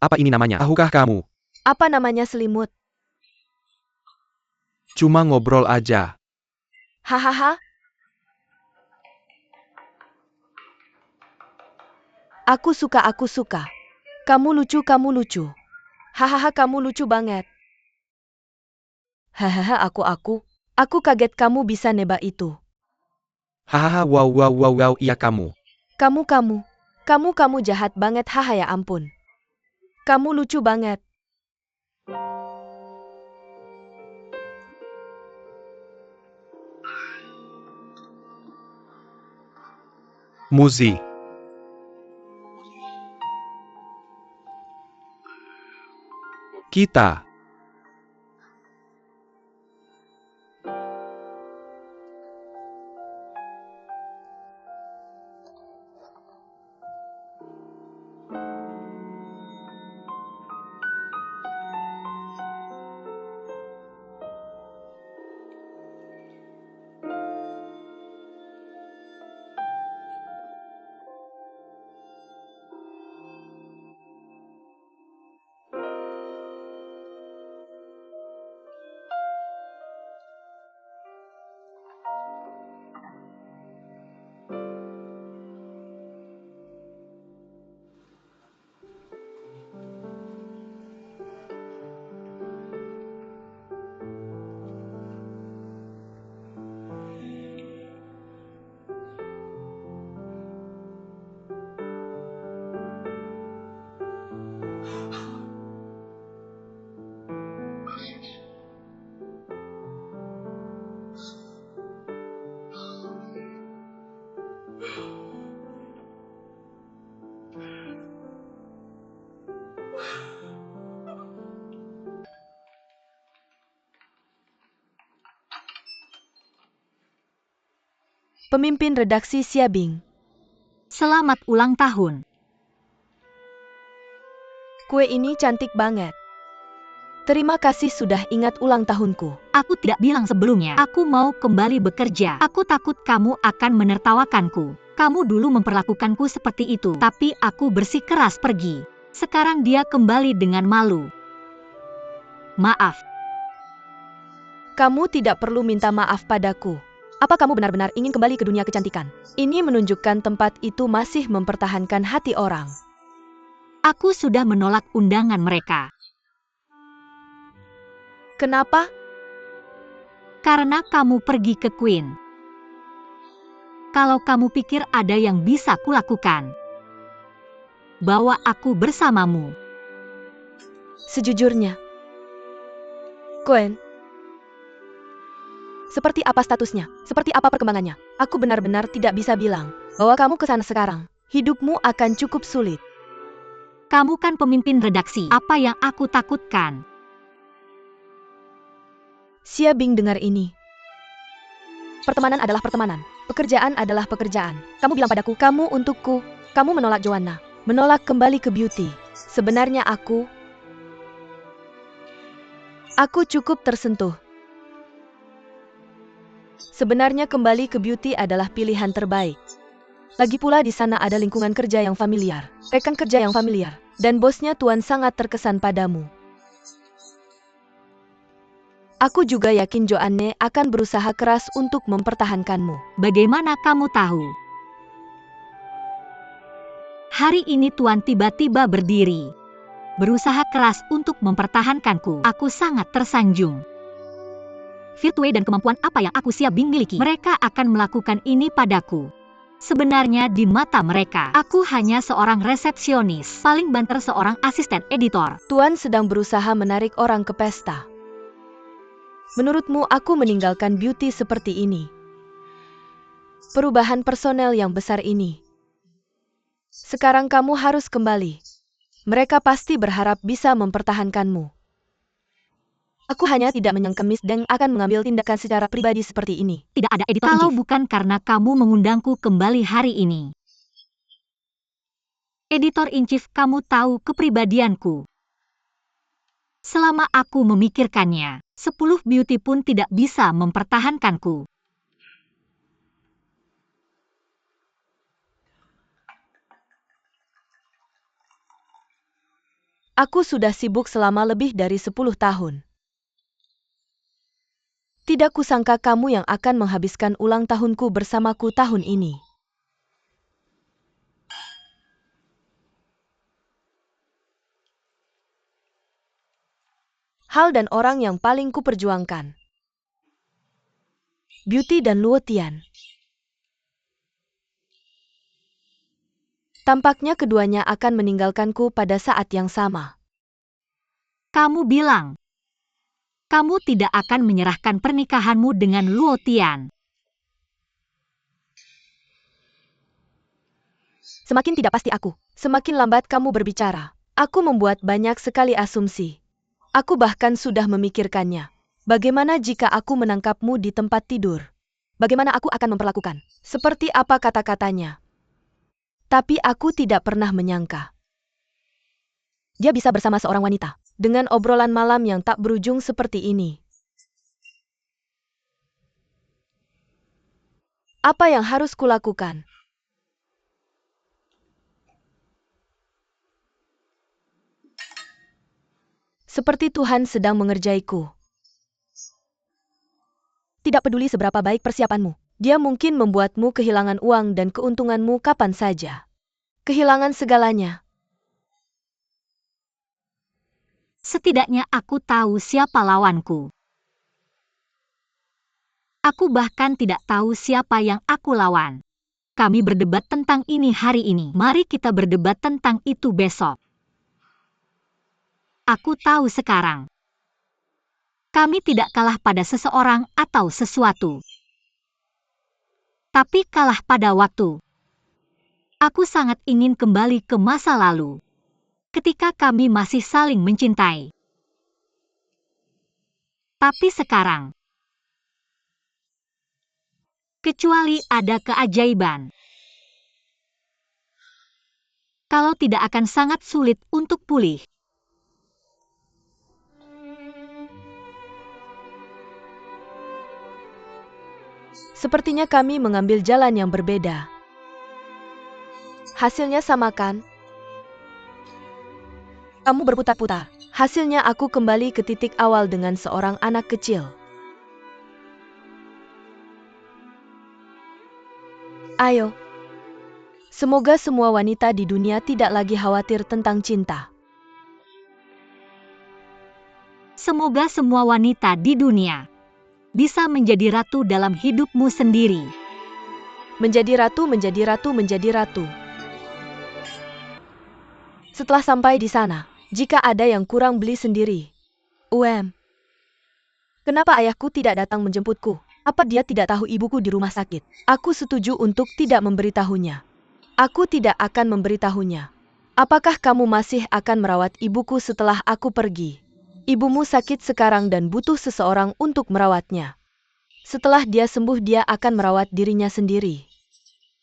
Apa ini namanya? Tahukah kamu? Apa namanya selimut? Cuma ngobrol aja. Hahaha. Aku suka. Kamu lucu. Hahaha, kamu lucu banget. Hahaha, aku kaget kamu bisa nebak itu. Hahaha, wow, iya kamu. Kamu jahat banget, haha, ya ampun. Kamu lucu banget. Muzi. Kita. Pemimpin redaksi Xiabing. Selamat ulang tahun. Kue ini cantik banget. Terima kasih sudah ingat ulang tahunku. Aku tidak bilang sebelumnya. Aku mau kembali bekerja. Aku takut kamu akan menertawakanku. Kamu dulu memperlakukanku seperti itu, tapi aku bersikeras pergi. Sekarang dia kembali dengan malu. Maaf. Kamu tidak perlu minta maaf padaku. Apa kamu benar-benar ingin kembali ke dunia kecantikan? Ini menunjukkan tempat itu masih mempertahankan hati orang. Aku sudah menolak undangan mereka. Kenapa? Karena kamu pergi ke Queen. Kalau kamu pikir ada yang bisa kulakukan, bawa aku bersamamu. Sejujurnya, Queen, seperti apa statusnya? Seperti apa perkembangannya? Aku benar-benar tidak bisa bilang. Bawa kamu ke sana sekarang. Hidupmu akan cukup sulit. Kamu kan pemimpin redaksi. Apa yang aku takutkan? Xiabing dengar ini. Pertemanan adalah pertemanan. Pekerjaan adalah pekerjaan. Kamu bilang padaku, kamu untukku. Kamu menolak Joanna. Menolak kembali ke beauty. Sebenarnya aku cukup tersentuh. Sebenarnya kembali ke beauty adalah pilihan terbaik. Lagi pula di sana ada lingkungan kerja yang familiar, rekan kerja yang familiar, dan bosnya Tuan sangat terkesan padamu. Aku juga yakin Joanne akan berusaha keras untuk mempertahankanmu. Bagaimana kamu tahu? Hari ini Tuan tiba-tiba berdiri. Berusaha keras untuk mempertahankanku. Aku sangat tersanjung. Virtue dan kemampuan apa yang aku Xiabing miliki, mereka akan melakukan ini padaku. Sebenarnya di mata mereka, aku hanya seorang resepsionis, paling banter seorang asisten editor. Tuan sedang berusaha menarik orang ke pesta. Menurutmu aku meninggalkan beauty seperti ini? Perubahan personel yang besar ini. Sekarang kamu harus kembali. Mereka pasti berharap bisa mempertahankanmu. Aku hanya tidak menyangka Miss Deng akan mengambil tindakan secara pribadi seperti ini. Tidak ada editor kalau bukan karena kamu mengundangku kembali hari ini. Editor in chief, kamu tahu kepribadianku. Selama aku memikirkannya, 10 beauty pun tidak bisa mempertahankanku. Aku sudah sibuk selama lebih dari 10 tahun. Tidak kusangka kamu yang akan menghabiskan ulang tahunku bersamaku tahun ini. Hal dan orang yang paling kuperjuangkan. Beauty dan Luo Tian. Tampaknya keduanya akan meninggalkanku pada saat yang sama. Kamu bilang, kamu tidak akan menyerahkan pernikahanmu dengan Luo Tian. Semakin tidak pasti aku, semakin lambat kamu berbicara. Aku membuat banyak sekali asumsi. Aku bahkan sudah memikirkannya. Bagaimana jika aku menangkapmu di tempat tidur? Bagaimana aku akan memperlakukan? Seperti apa kata-katanya? Tapi aku tidak pernah menyangka. Dia bisa bersama seorang wanita, dengan obrolan malam yang tak berujung seperti ini. Apa yang harus kulakukan? Seperti Tuhan sedang mengerjaiku. Tidak peduli seberapa baik persiapanmu, dia mungkin membuatmu kehilangan uang dan keuntunganmu kapan saja. Kehilangan segalanya. Setidaknya aku tahu siapa lawanku. Aku bahkan tidak tahu siapa yang aku lawan. Kami berdebat tentang ini hari ini. Mari kita berdebat tentang itu besok. Aku tahu sekarang. Kami tidak kalah pada seseorang atau sesuatu. Tapi kalah pada waktu. Aku sangat ingin kembali ke masa lalu. Ketika kami masih saling mencintai. Tapi sekarang. Kecuali ada keajaiban. Kalau tidak akan sangat sulit untuk pulih. Sepertinya kami mengambil jalan yang berbeda. Hasilnya sama kan? Kamu berputar-putar. Hasilnya aku kembali ke titik awal dengan seorang anak kecil. Ayo. Semoga semua wanita di dunia tidak lagi khawatir tentang cinta. Semoga semua wanita di dunia bisa menjadi ratu dalam hidupmu sendiri. Menjadi ratu, menjadi ratu, menjadi ratu. Setelah sampai di sana, jika ada yang kurang beli sendiri. Kenapa ayahku tidak datang menjemputku? Apa dia tidak tahu ibuku di rumah sakit? Aku setuju untuk tidak memberitahunya. Aku tidak akan memberitahunya. Apakah kamu masih akan merawat ibuku setelah aku pergi? Ibumu sakit sekarang dan butuh seseorang untuk merawatnya. Setelah dia sembuh, dia akan merawat dirinya sendiri.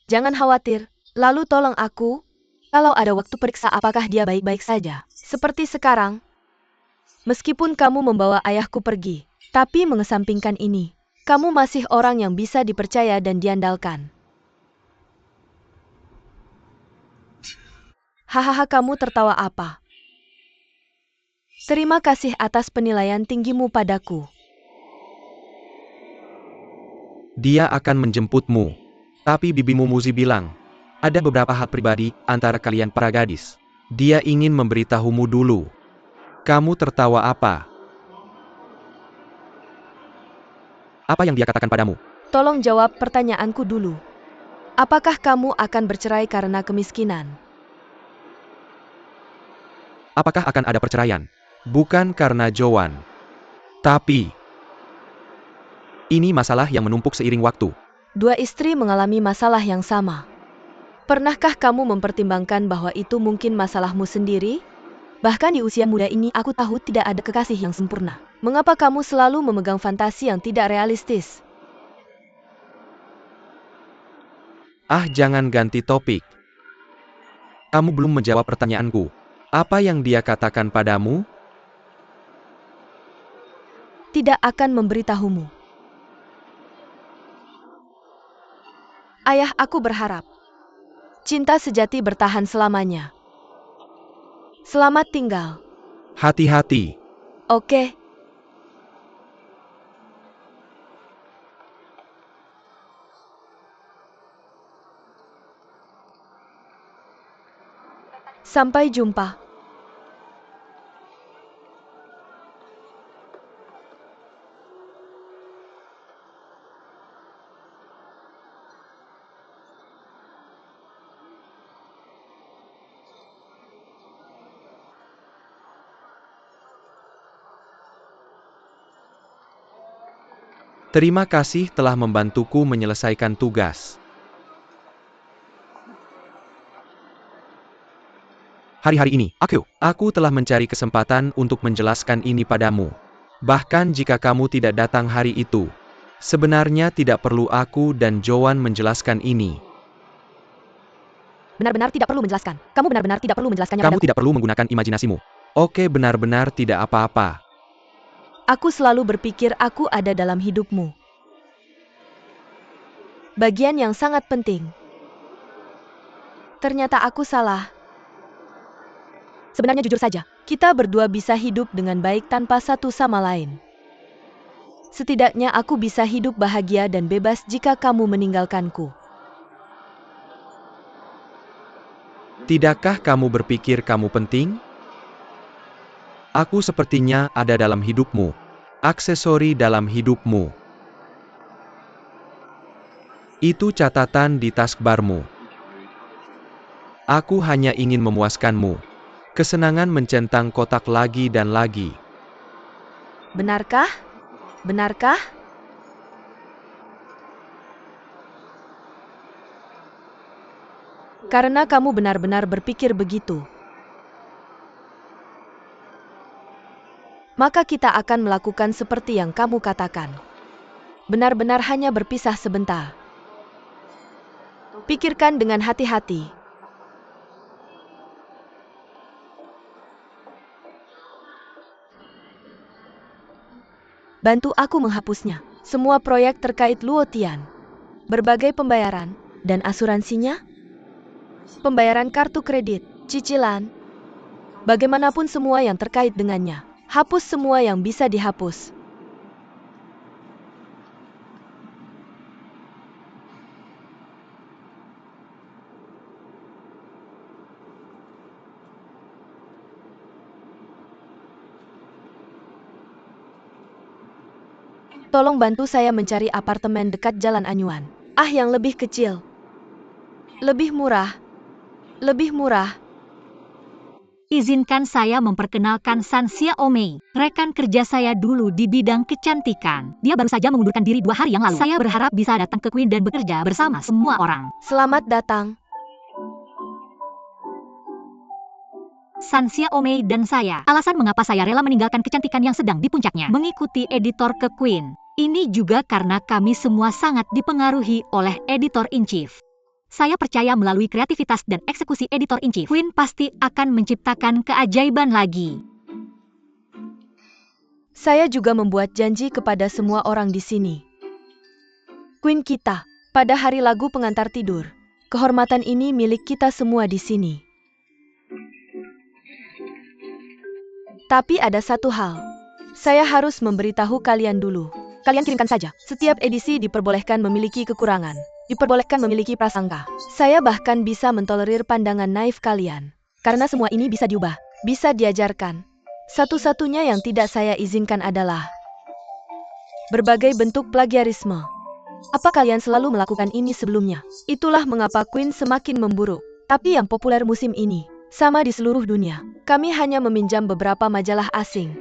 Jangan khawatir, lalu tolong aku. Kalau ada waktu periksa apakah dia baik-baik saja. Seperti sekarang. Meskipun kamu membawa ayahku pergi, tapi mengesampingkan ini, kamu masih orang yang bisa dipercaya dan diandalkan. Hahaha, kamu tertawa apa? Terima kasih atas penilaian tinggimu padaku. Dia akan menjemputmu. Tapi bibimu Muzi bilang, ada beberapa hal pribadi antara kalian para gadis. Dia ingin memberitahumu dulu. Kamu tertawa apa? Apa yang dia katakan padamu? Tolong jawab pertanyaanku dulu. Apakah kamu akan bercerai karena kemiskinan? Apakah akan ada perceraian? Bukan karena Joan. Tapi, ini masalah yang menumpuk seiring waktu. Dua istri mengalami masalah yang sama. Pernahkah kamu mempertimbangkan bahwa itu mungkin masalahmu sendiri? Bahkan di usia muda ini aku tahu tidak ada kekasih yang sempurna. Mengapa kamu selalu memegang fantasi yang tidak realistis? Ah, jangan ganti topik. Kamu belum menjawab pertanyaanku. Apa yang dia katakan padamu? Tidak akan memberitahumu. Ayah, aku berharap cinta sejati bertahan selamanya. Selamat tinggal. Hati-hati. Oke. Sampai jumpa. Terima kasih telah membantuku menyelesaikan tugas. Hari-hari ini, aku telah mencari kesempatan untuk menjelaskan ini padamu. Bahkan jika kamu tidak datang hari itu, sebenarnya tidak perlu aku dan Joan menjelaskan ini. Benar-benar tidak perlu menjelaskan. Kamu benar-benar tidak perlu menjelaskannya Kamu padaku. tidak perlu menggunakan imajinasimu. Oke, benar-benar tidak apa-apa. Aku selalu berpikir aku ada dalam hidupmu. Bagian yang sangat penting. Ternyata aku salah. Sebenarnya jujur saja, kita berdua bisa hidup dengan baik tanpa satu sama lain. Setidaknya aku bisa hidup bahagia dan bebas jika kamu meninggalkanku. Tidakkah kamu berpikir kamu penting? Aku sepertinya ada dalam hidupmu. Aksesori dalam hidupmu. Itu catatan di taskbarmu. Aku hanya ingin memuaskanmu. Kesenangan mencentang kotak lagi dan lagi. Benarkah? Benarkah? Karena kamu benar-benar berpikir begitu, maka kita akan melakukan seperti yang kamu katakan. Benar-benar hanya berpisah sebentar. Pikirkan dengan hati-hati. Bantu aku menghapusnya. Semua proyek terkait Luo Tian. Berbagai pembayaran dan asuransinya. Pembayaran kartu kredit, cicilan. Bagaimanapun semua yang terkait dengannya. Hapus semua yang bisa dihapus. Tolong bantu saya mencari apartemen dekat Jalan Anyuan. Yang lebih kecil. Lebih murah. Lebih murah. Izinkan saya memperkenalkan San Xiaomei, rekan kerja saya dulu di bidang kecantikan. Dia baru saja mengundurkan diri 2 hari yang lalu. Saya berharap bisa datang ke Queen dan bekerja bersama semua orang. Selamat datang. San Xiaomei dan saya. Alasan mengapa saya rela meninggalkan kecantikan yang sedang di puncaknya, mengikuti editor ke Queen. Ini juga karena kami semua sangat dipengaruhi oleh editor-in-chief. Saya percaya melalui kreativitas dan eksekusi editor-in-chief, Queen pasti akan menciptakan keajaiban lagi. Saya juga membuat janji kepada semua orang di sini. Queen kita, pada hari lagu pengantar tidur. Kehormatan ini milik kita semua di sini. Tapi ada satu hal. Saya harus memberitahu kalian dulu. Kalian kirimkan saja. Setiap edisi diperbolehkan memiliki kekurangan. Diperbolehkan memiliki prasangka. Saya bahkan bisa mentolerir pandangan naif kalian. Karena semua ini bisa diubah. Bisa diajarkan. Satu-satunya yang tidak saya izinkan adalah berbagai bentuk plagiarisme. Apa kalian selalu melakukan ini sebelumnya? Itulah mengapa Queen semakin memburuk. Tapi yang populer musim ini, sama di seluruh dunia. Kami hanya meminjam beberapa majalah asing.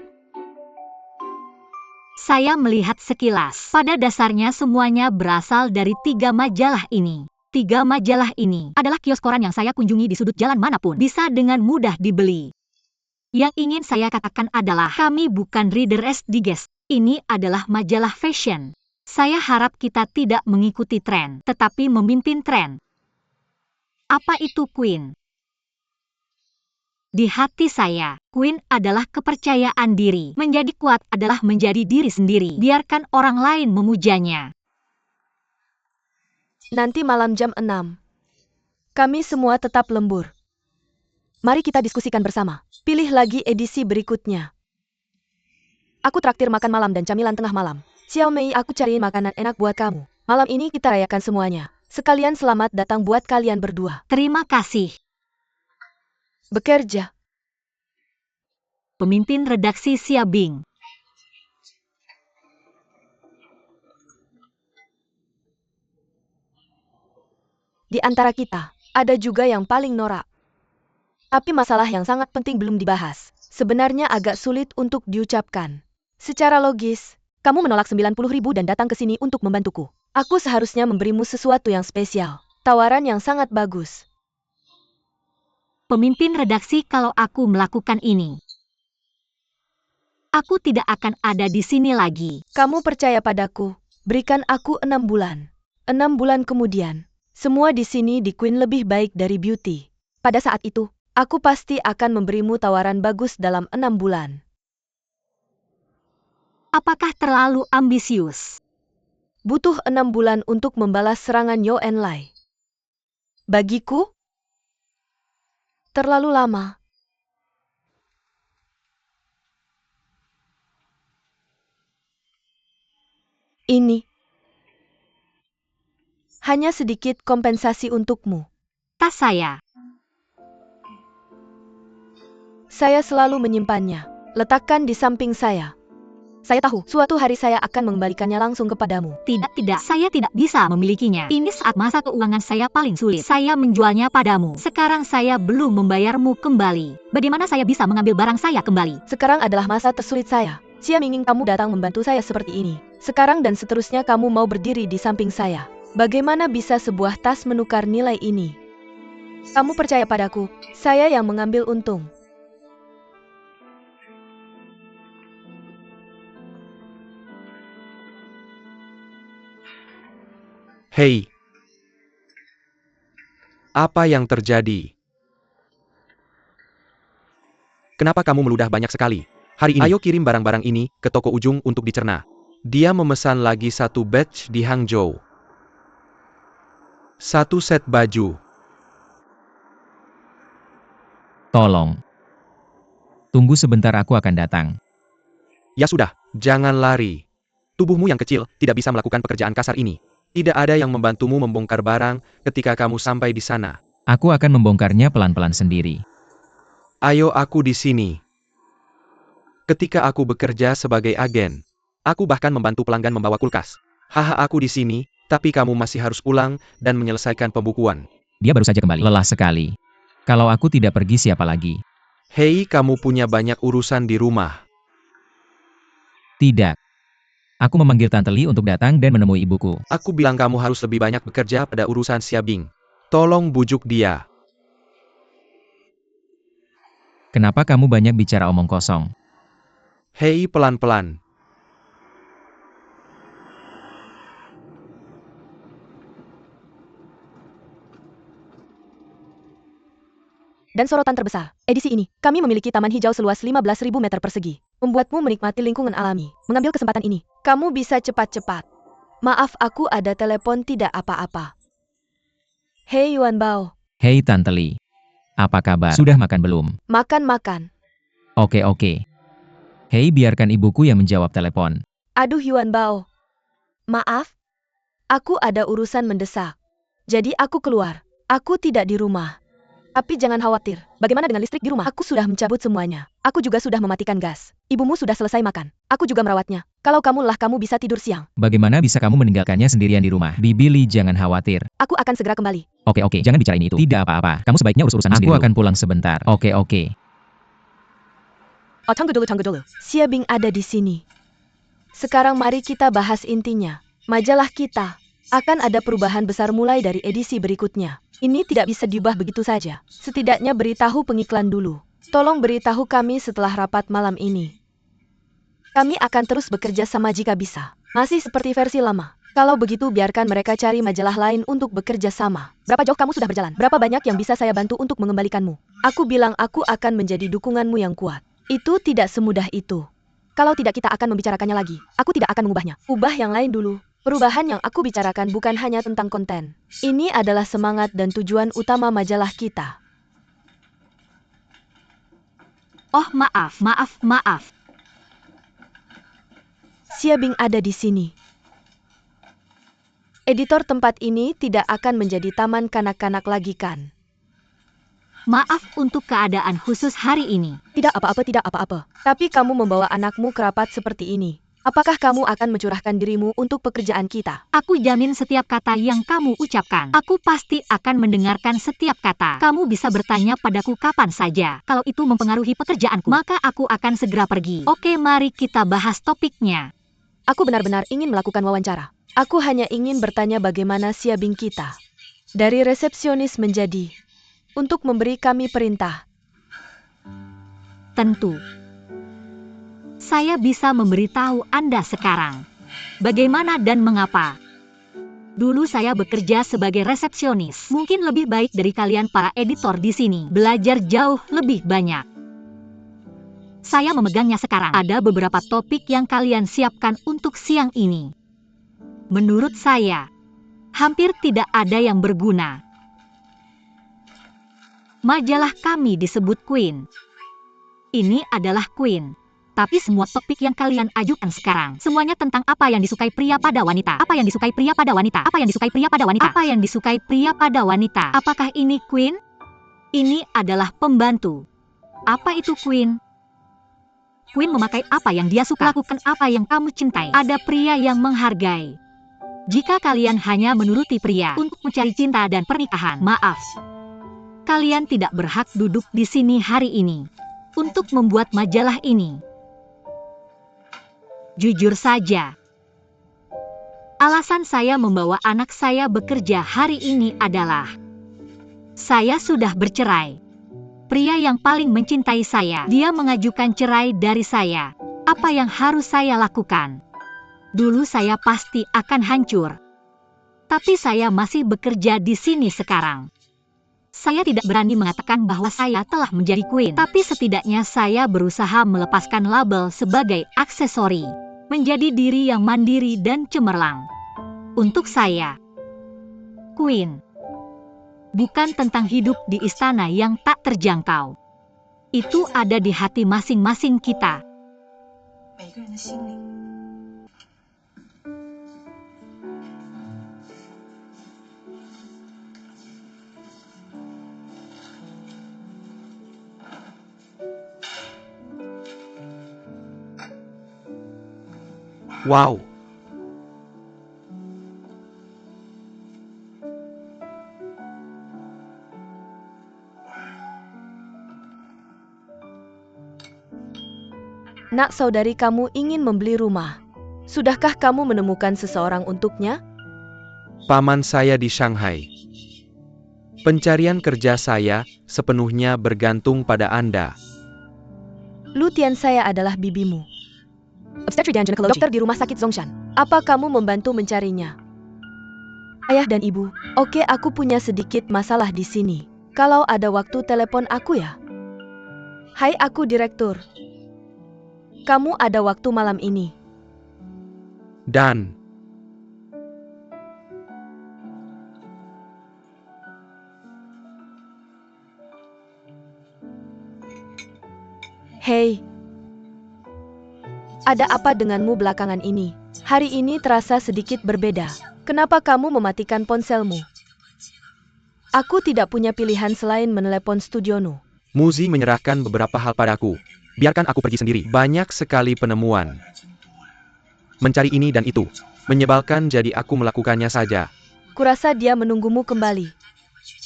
Saya melihat sekilas. Pada dasarnya semuanya berasal dari 3 majalah ini. 3 majalah ini adalah kios koran yang saya kunjungi di sudut jalan manapun. Bisa dengan mudah dibeli. Yang ingin saya katakan adalah kami bukan reader digest. Ini adalah majalah fashion. Saya harap kita tidak mengikuti tren, tetapi memimpin tren. Apa itu Queen? Di hati saya, Queen adalah kepercayaan diri. Menjadi kuat adalah menjadi diri sendiri. Biarkan orang lain memujanya. Nanti malam jam 6. Kami semua tetap lembur. Mari kita diskusikan bersama. Pilih lagi edisi berikutnya. Aku traktir makan malam dan camilan tengah malam. Xiao Mei, aku cari makanan enak buat kamu. Malam ini kita rayakan semuanya. Sekalian selamat datang buat kalian berdua. Terima kasih. Bekerja. Pemimpin redaksi Xia Bing. Di antara kita, ada juga yang paling norak. Tapi masalah yang sangat penting belum dibahas. Sebenarnya agak sulit untuk diucapkan. Secara logis, kamu menolak 90.000 dan datang ke sini untuk membantuku. Aku seharusnya memberimu sesuatu yang spesial. Tawaran yang sangat bagus. Pemimpin redaksi, kalau aku melakukan ini, aku tidak akan ada di sini lagi. Kamu percaya padaku. Berikan aku 6 bulan. 6 bulan kemudian, semua di sini di Queen lebih baik dari Beauty. Pada saat itu, aku pasti akan memberimu tawaran bagus dalam 6 bulan. Apakah terlalu ambisius? Butuh 6 bulan untuk membalas serangan Yo Enlai. Bagiku, terlalu lama. Ini hanya sedikit kompensasi untukmu. Tas saya. Saya selalu menyimpannya. Letakkan di samping saya. Saya tahu, suatu hari saya akan mengembalikannya langsung kepadamu. Tidak, saya tidak bisa memilikinya. Ini saat masa keuangan saya paling sulit. Saya menjualnya padamu. Sekarang saya belum membayarmu kembali. Bagaimana saya bisa mengambil barang saya kembali? Sekarang adalah masa tersulit saya. Xia ingin kamu datang membantu saya seperti ini. Sekarang dan seterusnya kamu mau berdiri di samping saya. Bagaimana bisa sebuah tas menukar nilai ini? Kamu percaya padaku, saya yang mengambil untung. Hei. Apa yang terjadi? Kenapa kamu meludah banyak sekali? Hari ini, ayo kirim barang-barang ini ke toko ujung untuk dicerna. Dia memesan lagi 1 batch di Hangzhou. 1 set baju. Tolong. Tunggu sebentar, aku akan datang. Ya sudah, jangan lari. Tubuhmu yang kecil tidak bisa melakukan pekerjaan kasar ini. Tidak ada yang membantumu membongkar barang ketika kamu sampai di sana. Aku akan membongkarnya pelan-pelan sendiri. Ayo, aku di sini. Ketika aku bekerja sebagai agen, aku bahkan membantu pelanggan membawa kulkas. Haha, aku di sini, tapi kamu masih harus pulang dan menyelesaikan pembukuan. Dia baru saja kembali. Lelah sekali. Kalau aku tidak pergi, siapa lagi? Hei, kamu punya banyak urusan di rumah. Tidak. Aku memanggil Tante Li untuk datang dan menemui ibuku. Aku bilang kamu harus lebih banyak bekerja pada urusan Xia Bing. Tolong bujuk dia. Kenapa kamu banyak bicara omong kosong? Hei, pelan-pelan. Dan sorotan terbesar, edisi ini, kami memiliki taman hijau seluas 15.000 meter persegi. Membuatmu menikmati lingkungan alami. Mengambil kesempatan ini, kamu bisa cepat-cepat. Maaf, aku ada telepon, tidak apa-apa. Hei Yuan Bao. Hei Tante Li. Apa kabar? Sudah makan belum? Makan. Oke. Hei, biarkan ibuku yang menjawab telepon. Aduh Yuan Bao. Maaf. Aku ada urusan mendesak. Jadi aku keluar. Aku tidak di rumah. Tapi jangan khawatir, bagaimana dengan listrik di rumah? Aku sudah mencabut semuanya. Aku juga sudah mematikan gas. Ibumu sudah selesai makan. Aku juga merawatnya. Kalau kamu lelah, kamu bisa tidur siang. Bagaimana bisa kamu meninggalkannya sendirian di rumah? Bibi Li, jangan khawatir. Aku akan segera kembali. Oke, jangan bicarain itu. Tidak apa-apa. Kamu sebaiknya urus urusan sendiri. Aku akan pulang sebentar. Oke. Oh, tunggu dulu. Xia Bing ada di sini. Sekarang mari kita bahas intinya. Majalah kita akan ada perubahan besar mulai dari edisi berikutnya. Ini tidak bisa diubah begitu saja. Setidaknya beritahu pengiklan dulu. Tolong beritahu kami setelah rapat malam ini. Kami akan terus bekerja sama jika bisa. Masih seperti versi lama. Kalau begitu biarkan mereka cari majalah lain untuk bekerja sama. Berapa jauh kamu sudah berjalan? Berapa banyak yang bisa saya bantu untuk mengembalikanmu? Aku bilang aku akan menjadi dukunganmu yang kuat. Itu tidak semudah itu. Kalau tidak, kita akan membicarakannya lagi. Aku tidak akan mengubahnya. Ubah yang lain dulu. Perubahan yang aku bicarakan bukan hanya tentang konten. Ini adalah semangat dan tujuan utama majalah kita. Oh, maaf. Xia Bing ada di sini. Editor tempat ini tidak akan menjadi taman kanak-kanak lagi kan? Maaf untuk keadaan khusus hari ini. Tidak apa-apa. Tapi kamu membawa anakmu ke rapat seperti ini. Apakah kamu akan mencurahkan dirimu untuk pekerjaan kita? Aku jamin setiap kata yang kamu ucapkan. Aku pasti akan mendengarkan setiap kata. Kamu bisa bertanya padaku kapan saja. Kalau itu mempengaruhi pekerjaanku, maka aku akan segera pergi. Oke, mari kita bahas topiknya. Aku benar-benar ingin melakukan wawancara. Aku hanya ingin bertanya bagaimana Xia Bing kita. Dari resepsionis menjadi untuk memberi kami perintah. Tentu. Saya bisa memberitahu Anda sekarang. Bagaimana dan mengapa? Dulu saya bekerja sebagai resepsionis. Mungkin lebih baik dari kalian para editor di sini. Belajar jauh lebih banyak. Saya memegangnya sekarang. Ada beberapa topik yang kalian siapkan untuk siang ini. Menurut saya, hampir tidak ada yang berguna. Majalah kami disebut Queen. Ini adalah Queen. Tapi semua topik yang kalian ajukan sekarang, semuanya tentang apa yang disukai pria pada wanita. Apa yang disukai pria pada wanita? Apa yang disukai pria pada wanita? Apa yang disukai pria pada wanita? Apakah ini Queen? Ini adalah pembantu. Apa itu Queen? Queen memakai apa yang dia suka. Lakukan apa yang kamu cintai. Ada pria yang menghargai. Jika kalian hanya menuruti pria untuk mencari cinta dan pernikahan, maaf. Kalian tidak berhak duduk di sini hari ini untuk membuat majalah ini. Jujur saja, alasan saya membawa anak saya bekerja hari ini adalah saya sudah bercerai. Pria yang paling mencintai saya, dia mengajukan cerai dari saya. Apa yang harus saya lakukan? Dulu saya pasti akan hancur. Tapi saya masih bekerja di sini sekarang. Saya tidak berani mengatakan bahwa saya telah menjadi Queen, tapi setidaknya saya berusaha melepaskan label sebagai aksesori. Menjadi diri yang mandiri dan cemerlang. Untuk saya, Queen bukan tentang hidup di istana yang tak terjangkau. Itu ada di hati masing-masing kita. Wow. Nak, saudari kamu ingin membeli rumah. Sudahkah kamu menemukan seseorang untuknya? Paman saya di Shanghai. Pencarian kerja saya sepenuhnya bergantung pada Anda. Lu Tian, saya adalah bibimu. Obstetri dan ginekologi. Dokter di rumah sakit Zongshan. Apa kamu membantu mencarinya? Ayah dan ibu, oke, aku punya sedikit masalah di sini. Kalau ada waktu telepon aku ya. Hai, aku direktur. Kamu ada waktu malam ini? Dan Hei, ada apa denganmu belakangan ini? Hari ini terasa sedikit berbeda. Kenapa kamu mematikan ponselmu? Aku tidak punya pilihan selain menelepon Studiono. Muzi menyerahkan beberapa hal padaku. Biarkan aku pergi sendiri. Banyak sekali penemuan. Mencari ini dan itu. Menyebalkan, jadi aku melakukannya saja. Kurasa dia menunggumu kembali.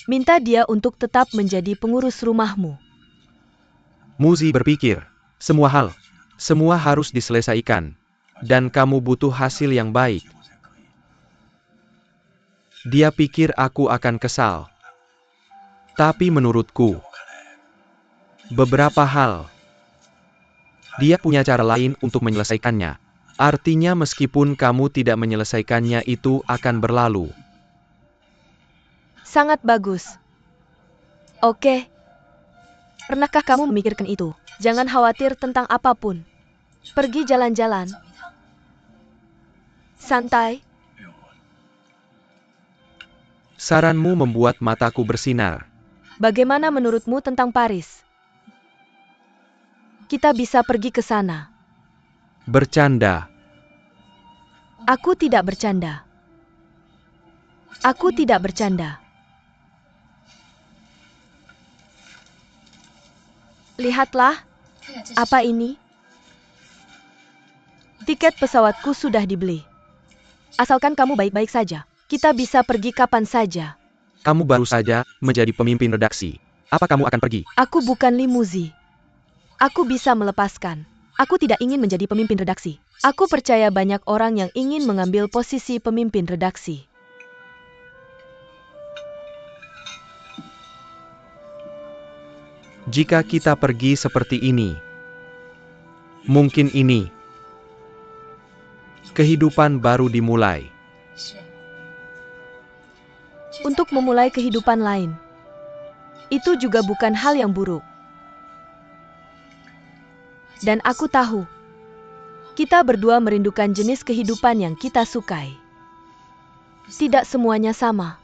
Minta dia untuk tetap menjadi pengurus rumahmu. Muzi berpikir, semua harus diselesaikan. Dan kamu butuh hasil yang baik. Dia pikir aku akan kesal. Tapi menurutku, beberapa hal, dia punya cara lain untuk menyelesaikannya. Artinya meskipun kamu tidak menyelesaikannya, itu akan berlalu. Sangat bagus. Oke. Pernahkah kamu memikirkan itu? Jangan khawatir tentang apapun. Pergi jalan-jalan. Santai. Saranmu membuat mataku bersinar. Bagaimana menurutmu tentang Paris? Kita bisa pergi ke sana. Bercanda. Aku tidak bercanda. Aku tidak bercanda. Lihatlah, apa ini? Tiket pesawatku sudah dibeli. Asalkan kamu baik-baik saja, kita bisa pergi kapan saja. Kamu baru saja menjadi pemimpin redaksi. Apa kamu akan pergi? Aku bukan limuzi. Aku bisa melepaskan. Aku tidak ingin menjadi pemimpin redaksi. Aku percaya banyak orang yang ingin mengambil posisi pemimpin redaksi. Jika kita pergi seperti ini, mungkin ini kehidupan baru dimulai. Untuk memulai kehidupan lain. Itu juga bukan hal yang buruk. Dan aku tahu, kita berdua merindukan jenis kehidupan yang kita sukai. Tidak semuanya sama.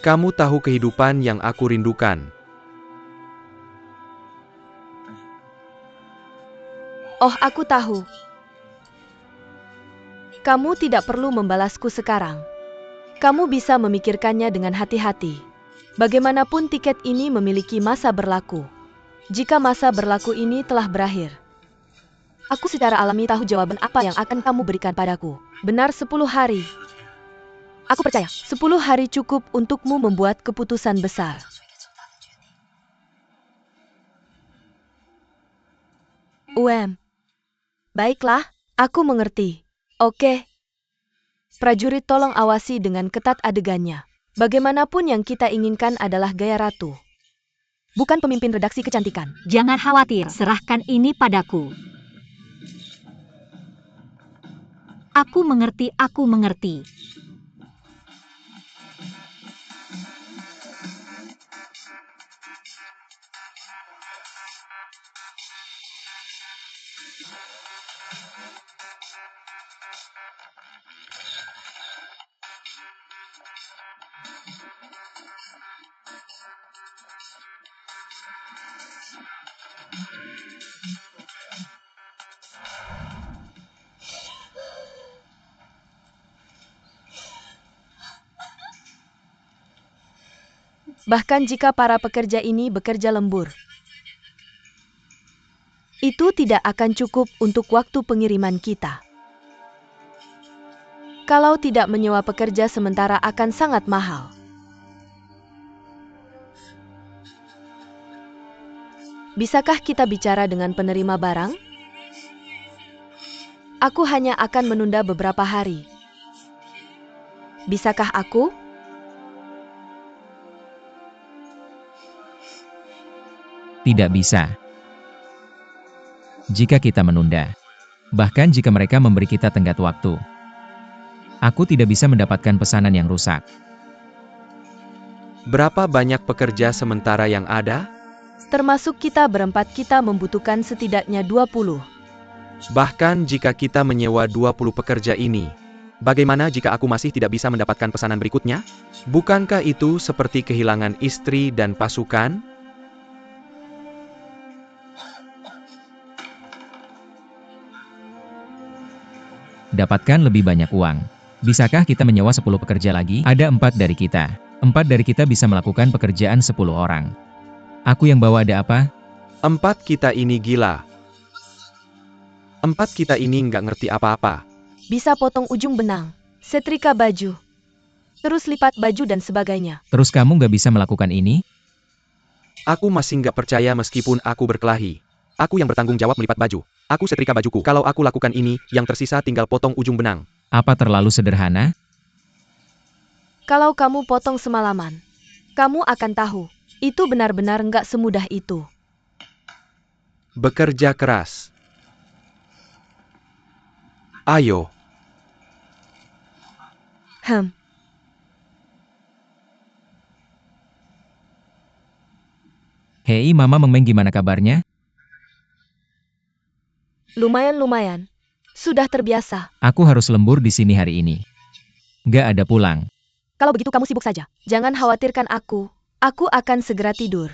Kamu tahu kehidupan yang aku rindukan. Oh, aku tahu. Kamu tidak perlu membalasku sekarang. Kamu bisa memikirkannya dengan hati-hati. Bagaimanapun tiket ini memiliki masa berlaku. Jika masa berlaku ini telah berakhir, aku secara alami tahu jawaban apa yang akan kamu berikan padaku. Benar 10 hari. Aku percaya, 10 hari cukup untukmu membuat keputusan besar. Baiklah, aku mengerti. Oke. Prajurit tolong awasi dengan ketat adegannya. Bagaimanapun yang kita inginkan adalah gaya ratu. Bukan pemimpin redaksi kecantikan. Jangan khawatir, serahkan ini padaku. Aku mengerti, aku mengerti. Bahkan jika para pekerja ini bekerja lembur, itu tidak akan cukup untuk waktu pengiriman kita. Kalau tidak menyewa pekerja sementara akan sangat mahal. Bisakah kita bicara dengan penerima barang? Aku hanya akan menunda beberapa hari. Bisakah aku? Tidak bisa. Jika kita menunda, bahkan jika mereka memberi kita tenggat waktu, aku tidak bisa mendapatkan pesanan yang rusak. Berapa banyak pekerja sementara yang ada? Termasuk kita berempat, kita membutuhkan setidaknya 20. Bahkan jika kita menyewa 20 pekerja ini, bagaimana jika aku masih tidak bisa mendapatkan pesanan berikutnya? Bukankah itu seperti kehilangan istri dan pasukan? Dapatkan lebih banyak uang. Bisakah kita menyewa 10 pekerja lagi? Ada 4 dari kita. 4 dari kita bisa melakukan pekerjaan 10 orang. Aku yang bawa ada apa? 4 kita ini gila. 4 kita ini nggak ngerti apa-apa. Bisa potong ujung benang, setrika baju, terus lipat baju dan sebagainya. Terus kamu nggak bisa melakukan ini? Aku masih nggak percaya meskipun aku berkelahi. Aku yang bertanggung jawab melipat baju. Aku setrika bajuku. Kalau aku lakukan ini, yang tersisa tinggal potong ujung benang. Apa terlalu sederhana? Kalau kamu potong semalaman, kamu akan tahu, itu benar-benar nggak semudah itu. Bekerja keras. Ayo. Hei Mama Mengmeng, gimana kabarnya? Lumayan. Sudah terbiasa. Aku harus lembur di sini hari ini. Nggak ada pulang. Kalau begitu kamu sibuk saja. Jangan khawatirkan aku. Aku akan segera tidur.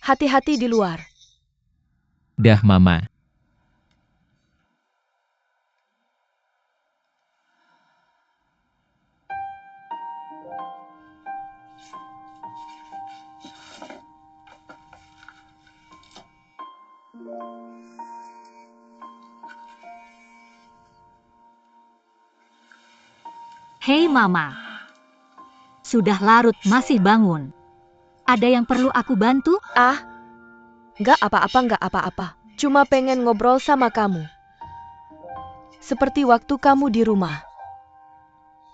Hati-hati di luar. Dah, Mama. Hei Mama. Sudah larut masih bangun. Ada yang perlu aku bantu? Nggak apa-apa. Cuma pengen ngobrol sama kamu. Seperti waktu kamu di rumah.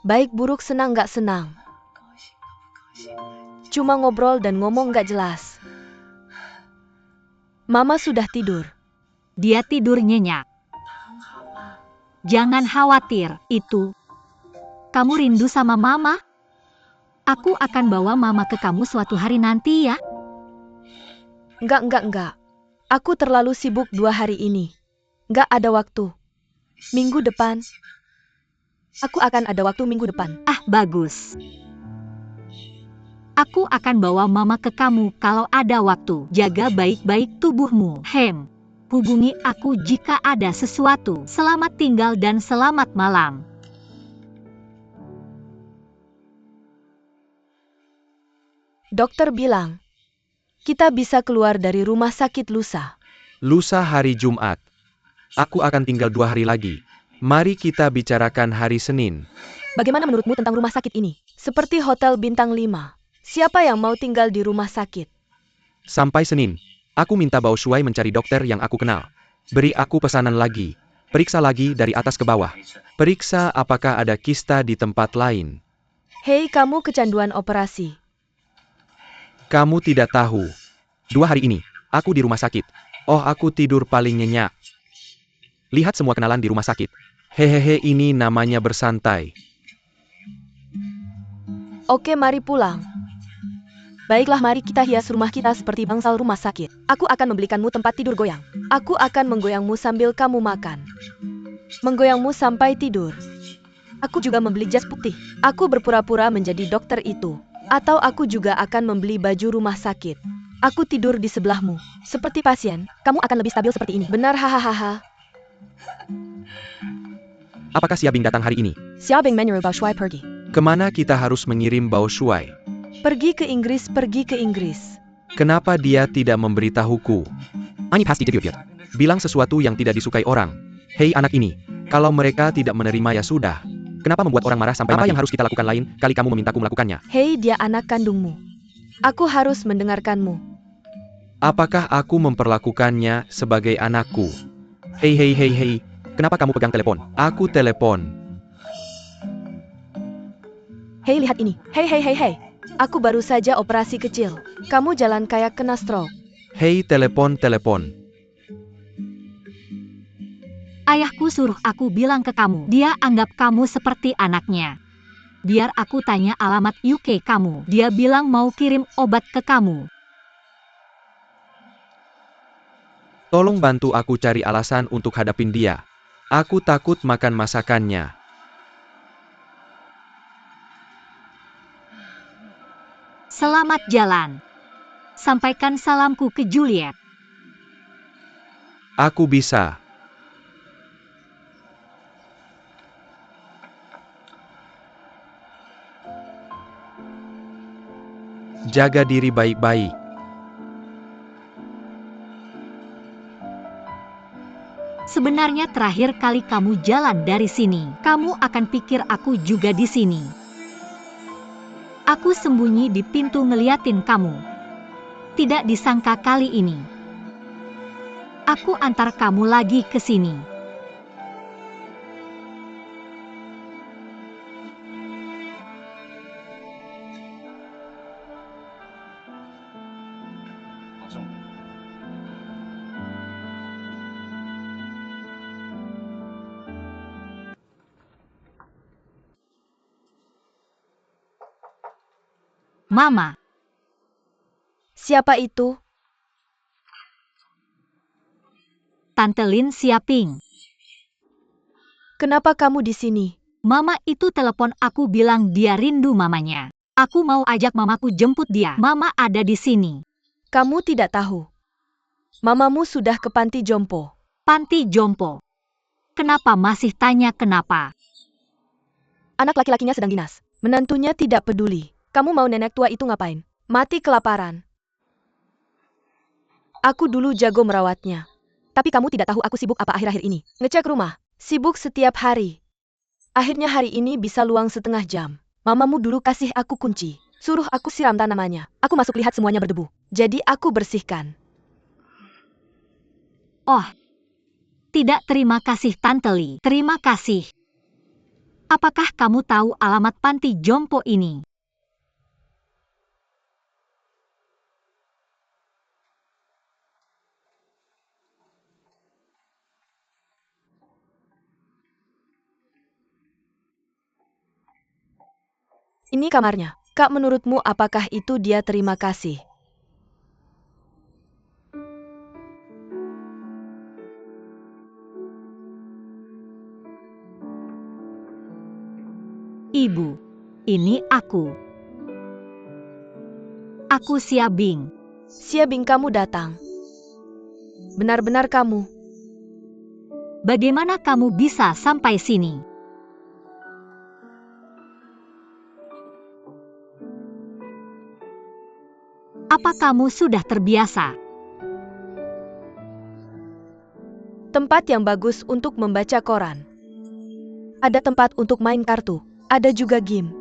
Baik buruk senang nggak senang. Cuma ngobrol dan ngomong nggak jelas. Mama sudah tidur. Dia tidur nyenyak. Jangan khawatir, itu. Kamu rindu sama Mama? Aku akan bawa Mama ke kamu suatu hari nanti ya. Nggak. Aku terlalu sibuk 2 hari ini. Nggak ada waktu. Minggu depan. Aku akan ada waktu minggu depan. Bagus. Aku akan bawa Mama ke kamu kalau ada waktu. Jaga baik-baik tubuhmu. Hubungi aku jika ada sesuatu. Selamat tinggal dan selamat malam. Dokter bilang, kita bisa keluar dari rumah sakit lusa. Lusa hari Jumat. Aku akan tinggal 2 hari lagi. Mari kita bicarakan hari Senin. Bagaimana menurutmu tentang rumah sakit ini? Seperti hotel bintang 5. Siapa yang mau tinggal di rumah sakit? Sampai Senin. Aku minta Bao Shuai mencari dokter yang aku kenal. Beri aku pesanan lagi. Periksa lagi dari atas ke bawah. Periksa apakah ada kista di tempat lain. Hei, kamu kecanduan operasi. Kamu tidak tahu. 2 hari ini, aku di rumah sakit. Oh, aku tidur paling nyenyak. Lihat semua kenalan di rumah sakit. Hehehe, ini namanya bersantai. Oke, mari pulang. Baiklah, mari kita hias rumah kita seperti bangsal rumah sakit. Aku akan membelikanmu tempat tidur goyang. Aku akan menggoyangmu sambil kamu makan. Menggoyangmu sampai tidur. Aku juga membeli jas putih. Aku berpura-pura menjadi dokter itu. Atau aku juga akan membeli baju rumah sakit. Aku tidur di sebelahmu. Seperti pasien, kamu akan lebih stabil seperti ini. Benar, hahaha. Apakah Xiabing datang hari ini? Xiaobing menyuruh Bao Shuai pergi. Kemana kita harus mengirim Bao Shuai? Pergi ke Inggris. Kenapa dia tidak memberitahuku? Ani pasti jadi idiot. Bilang sesuatu yang tidak disukai orang. Hei anak ini, kalau mereka tidak menerima ya sudah. Kenapa membuat orang marah sampai mati? Apa yang harus kita lakukan lain kali kamu memintaku melakukannya? Hei, dia anak kandungmu. Aku harus mendengarkanmu. Apakah aku memperlakukannya sebagai anakku? Hei. Kenapa kamu pegang telepon? Aku telepon. Hei, lihat ini. Hei. Aku baru saja operasi kecil. Kamu jalan kayak kena stroke. Hei, telepon. Ayahku suruh aku bilang ke kamu. Dia anggap kamu seperti anaknya. Biar aku tanya alamat UK kamu. Dia bilang mau kirim obat ke kamu. Tolong bantu aku cari alasan untuk hadapin dia. Aku takut makan masakannya. Selamat jalan. Sampaikan salamku ke Juliet. Aku bisa. Jaga diri baik-baik. Sebenarnya terakhir kali kamu jalan dari sini, kamu akan pikir aku juga di sini. Aku sembunyi di pintu ngeliatin kamu. Tidak disangka kali ini. Aku antar kamu lagi ke sini. Mama. Siapa itu? Tante Lin Xiaping. Kenapa kamu di sini? Mama itu telepon aku bilang dia rindu mamanya. Aku mau ajak mamaku jemput dia. Mama ada di sini. Kamu tidak tahu. Mamamu sudah ke panti jompo. Panti jompo. Kenapa masih tanya kenapa? Anak laki-lakinya sedang dinas. Menantunya tidak peduli. Kamu mau nenek tua itu ngapain? Mati kelaparan. Aku dulu jago merawatnya. Tapi kamu tidak tahu aku sibuk apa akhir-akhir ini. Ngecek rumah. Sibuk setiap hari. Akhirnya hari ini bisa luang setengah jam. Mamamu dulu kasih aku kunci. Suruh aku siram tanamannya. Aku masuk lihat semuanya berdebu. Jadi aku bersihkan. Oh. Tidak, terima kasih Tante Li. Terima kasih. Apakah kamu tahu alamat panti jompo ini? Ini kamarnya. Kak, menurutmu apakah itu dia terima kasih? Ibu, ini aku. Aku Xia Bing. Xia Bing, kamu datang. Benar-benar kamu. Bagaimana kamu bisa sampai sini? Apa kamu sudah terbiasa? Tempat yang bagus untuk membaca koran. Ada tempat untuk main kartu. Ada juga game.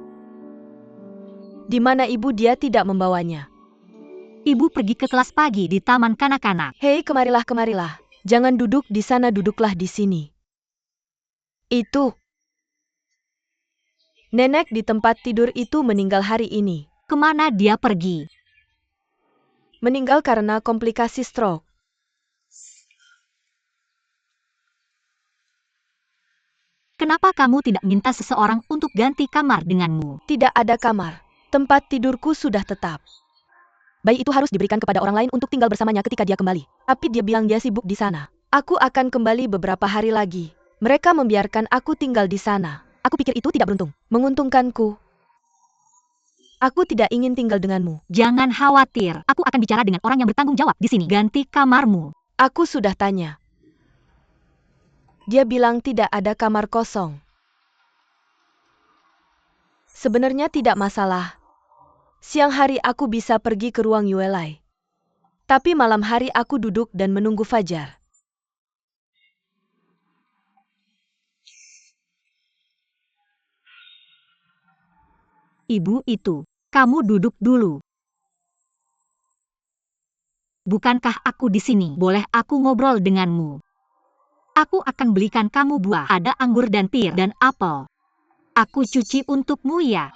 Di mana ibu dia tidak membawanya. Ibu pergi ke kelas pagi di taman kanak-kanak. Hei, kemarilah, kemarilah. Jangan duduk di sana, duduklah di sini. Itu. Nenek di tempat tidur itu meninggal hari ini. Kemana dia pergi? Meninggal karena komplikasi stroke. Kenapa kamu tidak minta seseorang untuk ganti kamar denganmu? Tidak ada kamar. Tempat tidurku sudah tetap. Bayi itu harus diberikan kepada orang lain untuk tinggal bersamanya ketika dia kembali. Tapi dia bilang dia sibuk di sana. Aku akan kembali beberapa hari lagi. Mereka membiarkan aku tinggal di sana. Aku pikir itu tidak beruntung. Menguntungkanku. Aku tidak ingin tinggal denganmu. Jangan khawatir, aku akan bicara dengan orang yang bertanggung jawab di sini. Ganti kamarmu. Aku sudah tanya. Dia bilang tidak ada kamar kosong. Sebenarnya tidak masalah. Siang hari aku bisa pergi ke ruang Yuelai. Tapi malam hari aku duduk dan menunggu fajar. Ibu itu, kamu duduk dulu. Bukankah aku di sini? Boleh aku ngobrol denganmu? Aku akan belikan kamu buah. Ada anggur dan pir dan apel. Aku cuci untukmu ya.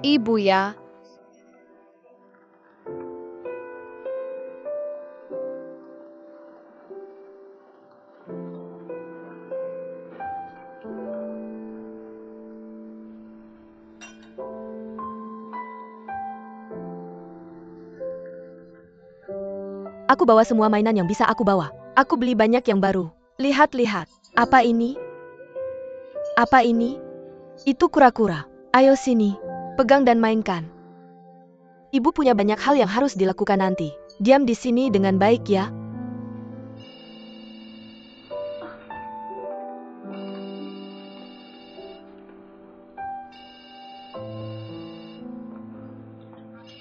Ibu ya. Aku bawa semua mainan yang bisa aku bawa. Aku beli banyak yang baru. Lihat-lihat. Apa ini? Apa ini? Itu kura-kura. Ayo sini. Pegang dan mainkan. Ibu punya banyak hal yang harus dilakukan nanti. Diam di sini dengan baik ya.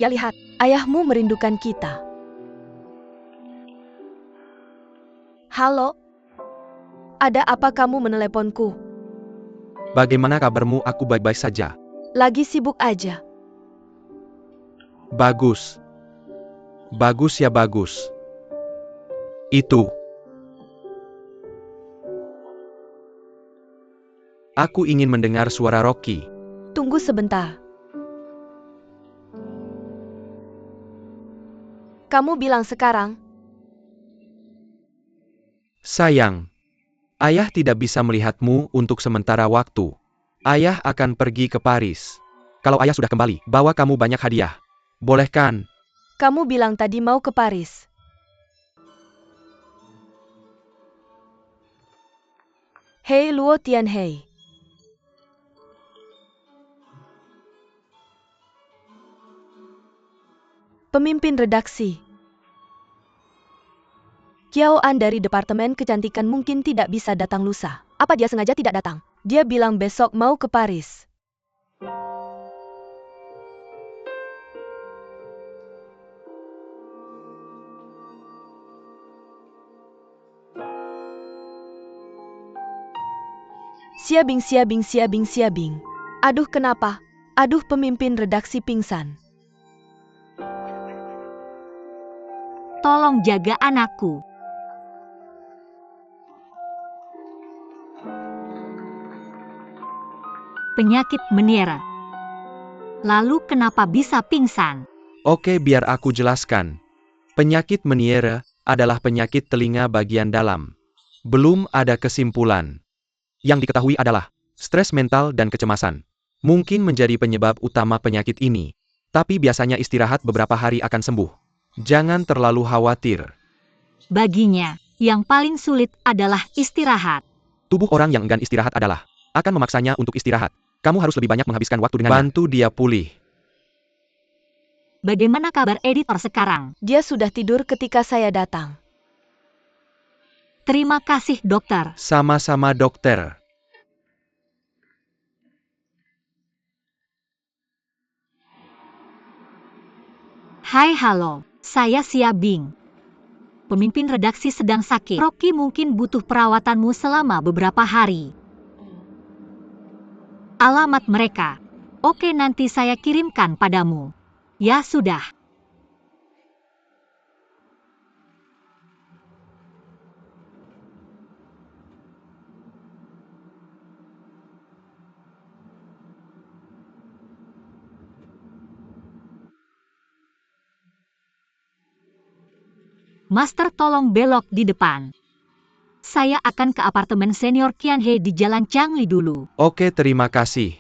Ya lihat, ayahmu merindukan kita. Halo? Ada apa kamu meneleponku? Bagaimana kabarmu? Aku baik-baik saja. Lagi sibuk aja. Bagus. Bagus ya, bagus. Itu. Aku ingin mendengar suara Rocky. Tunggu sebentar. Kamu bilang sekarang? Sayang, ayah tidak bisa melihatmu untuk sementara waktu. Ayah akan pergi ke Paris. Kalau ayah sudah kembali, bawa kamu banyak hadiah. Boleh kan? Kamu bilang tadi mau ke Paris. Hei Luo Tianhei. Pemimpin redaksi. Kiao An dari Departemen Kecantikan mungkin tidak bisa datang lusa. Apa dia sengaja tidak datang? Dia bilang besok mau ke Paris. Siabing. Aduh kenapa? Aduh pemimpin redaksi pingsan. Tolong jaga anakku. Penyakit Meniere. Lalu kenapa bisa pingsan? Oke, biar aku jelaskan. Penyakit Meniere adalah penyakit telinga bagian dalam. Belum ada kesimpulan. Yang diketahui adalah stres mental dan kecemasan. Mungkin menjadi penyebab utama penyakit ini. Tapi biasanya istirahat beberapa hari akan sembuh. Jangan terlalu khawatir. Baginya, yang paling sulit adalah istirahat. Tubuh orang yang enggan istirahat akan memaksanya untuk istirahat. Kamu harus lebih banyak menghabiskan waktu dengannya. Bantu dia pulih. Bagaimana kabar editor sekarang? Dia sudah tidur ketika saya datang. Terima kasih dokter. Sama-sama dokter. Hai halo, saya Siabing. Pemimpin redaksi sedang sakit. Rocky mungkin butuh perawatanmu selama beberapa hari. Alamat mereka. Oke, nanti saya kirimkan padamu. Ya sudah. Master tolong belok di depan. Saya akan ke apartemen senior Qianhe di Jalan Changli dulu. Oke, terima kasih.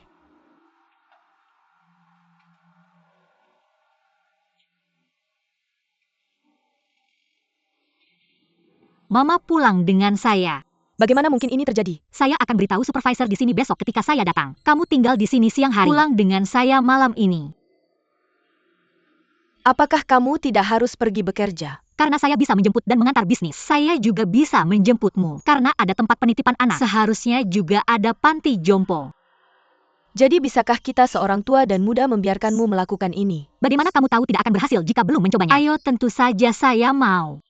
Mama pulang dengan saya. Bagaimana mungkin ini terjadi? Saya akan beritahu supervisor di sini besok ketika saya datang. Kamu tinggal di sini siang hari. Pulang dengan saya malam ini. Apakah kamu tidak harus pergi bekerja? Karena saya bisa menjemput dan mengantar bisnis. Saya juga bisa menjemputmu. Karena ada tempat penitipan anak. Seharusnya juga ada panti jompo. Jadi bisakah kita seorang tua dan muda membiarkanmu melakukan ini? Bagaimana kamu tahu tidak akan berhasil jika belum mencobanya? Ayo, tentu saja saya mau.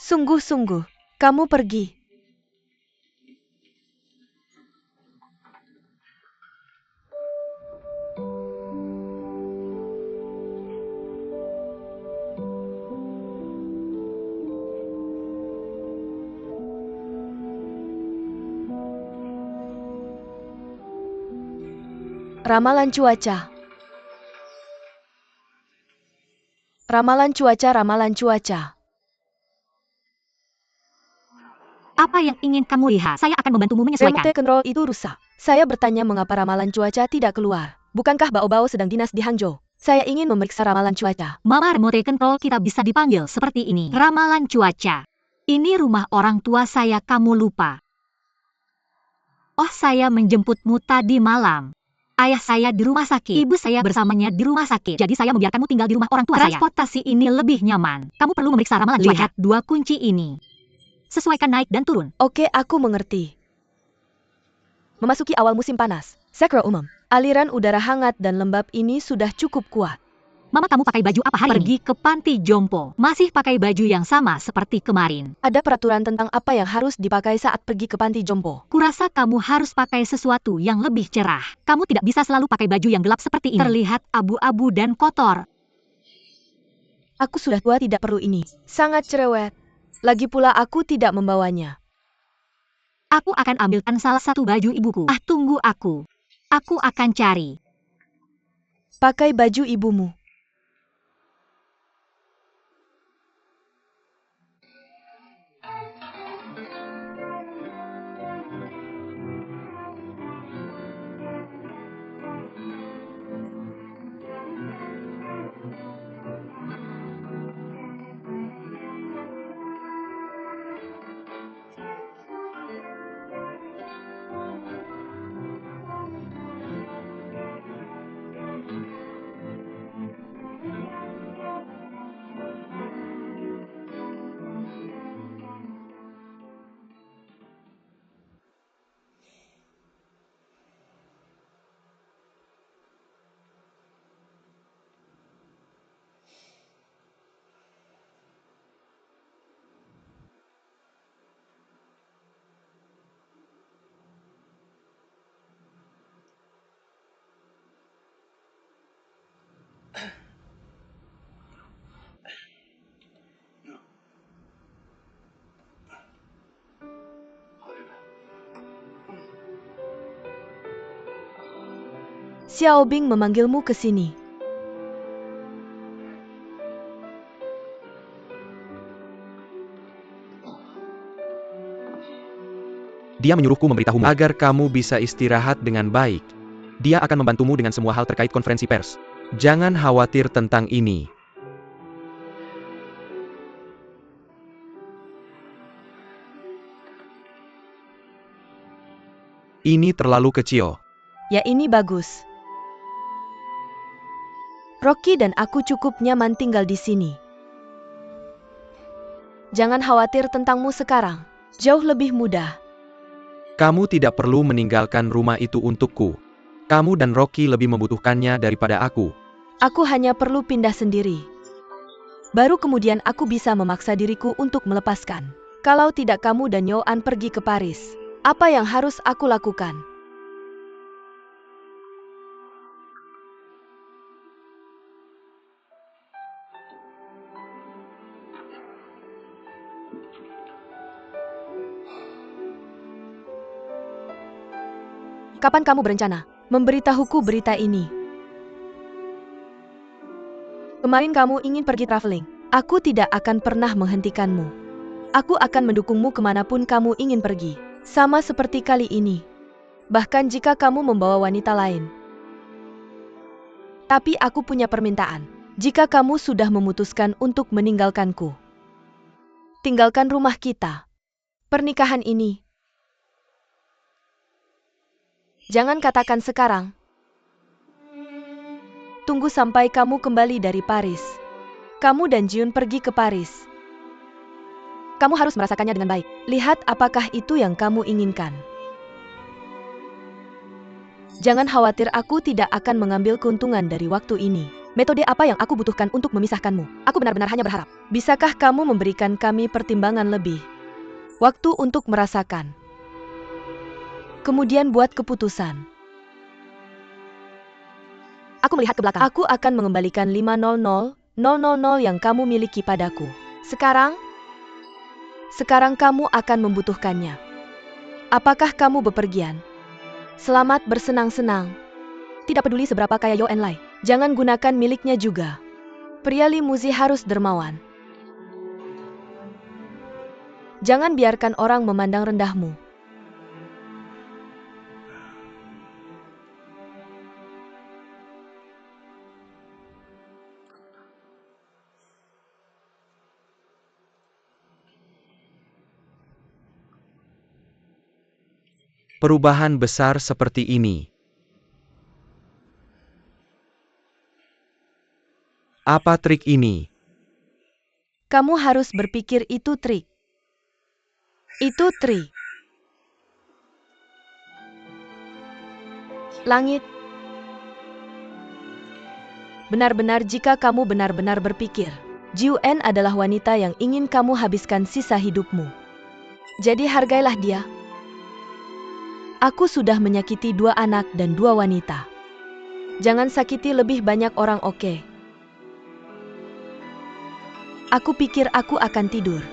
Sungguh-sungguh, kamu pergi. Ramalan cuaca. Ramalan cuaca. Apa yang ingin kamu lihat? Saya akan membantumu menyesuaikan. Remote control itu rusak. Saya bertanya mengapa ramalan cuaca tidak keluar. Bukankah Bao sedang dinas di Hangzhou? Saya ingin memeriksa ramalan cuaca. Mama, remote control kita bisa dipanggil seperti ini. Ramalan cuaca. Ini rumah orang tua saya, kamu lupa. Oh, saya menjemputmu tadi malam. Ayah saya di rumah sakit. Ibu saya bersamanya di rumah sakit. Jadi saya membiarkanmu tinggal di rumah orang tua saya. Transportasi ini lebih nyaman. Kamu perlu memeriksa ramalan cuaca. Lihat 2 kunci ini. Sesuaikan naik dan turun. Oke, aku mengerti. Memasuki awal musim panas. Sekre umum. Aliran udara hangat dan lembab ini sudah cukup kuat. Mama, kamu pakai baju apa hari ini? Pergi ke panti jompo. Masih pakai baju yang sama seperti kemarin. Ada peraturan tentang apa yang harus dipakai saat pergi ke panti jompo. Kurasa kamu harus pakai sesuatu yang lebih cerah. Kamu tidak bisa selalu pakai baju yang gelap seperti ini. Terlihat abu-abu dan kotor. Aku sudah tua, tidak perlu ini. Sangat cerewet. Lagi pula aku tidak membawanya. Aku akan ambilkan salah satu baju ibuku. Ah, tunggu aku. Aku akan cari. Pakai baju ibumu. Xiao Bing memanggilmu ke sini. Dia menyuruhku memberitahumu agar kamu bisa istirahat dengan baik. Dia akan membantumu dengan semua hal terkait konferensi pers. Jangan khawatir tentang ini. Ini terlalu kecil. Ya, ini bagus. Rocky dan aku cukup nyaman tinggal di sini. Jangan khawatir tentangmu sekarang. Jauh lebih mudah. Kamu tidak perlu meninggalkan rumah itu untukku. Kamu dan Rocky lebih membutuhkannya daripada aku. Aku hanya perlu pindah sendiri. Baru kemudian aku bisa memaksa diriku untuk melepaskan. Kalau tidak kamu dan Yoan pergi ke Paris, apa yang harus aku lakukan? Kapan kamu berencana memberitahuku berita ini? Kemarin kamu ingin pergi traveling. Aku tidak akan pernah menghentikanmu. Aku akan mendukungmu kemanapun kamu ingin pergi. Sama seperti kali ini. Bahkan jika kamu membawa wanita lain. Tapi aku punya permintaan. Jika kamu sudah memutuskan untuk meninggalkanku, tinggalkan rumah kita. Pernikahan ini. Jangan katakan sekarang. Tunggu sampai kamu kembali dari Paris. Kamu dan Jiun pergi ke Paris. Kamu harus merasakannya dengan baik. Lihat apakah itu yang kamu inginkan. Jangan khawatir, aku tidak akan mengambil keuntungan dari waktu ini. Metode apa yang aku butuhkan untuk memisahkanmu? Aku benar-benar hanya berharap. Bisakah kamu memberikan kami pertimbangan lebih? Waktu untuk merasakan. Kemudian buat keputusan. Aku melihat ke belakang. Aku akan mengembalikan 500,000 yang kamu miliki padaku. Sekarang kamu akan membutuhkannya. Apakah kamu bepergian? Selamat bersenang-senang. Tidak peduli seberapa kaya Yo Enlai, jangan gunakan miliknya juga. Pria Limuzi harus dermawan. Jangan biarkan orang memandang rendahmu. Perubahan besar seperti ini. Apa trik ini? Kamu harus berpikir itu trik. Itu trik. Langit. Benar-benar jika kamu benar-benar berpikir, Jiuen adalah wanita yang ingin kamu habiskan sisa hidupmu. Jadi hargailah dia. Aku sudah menyakiti 2 anak dan 2 wanita. Jangan sakiti lebih banyak orang, oke? Aku pikir aku akan tidur.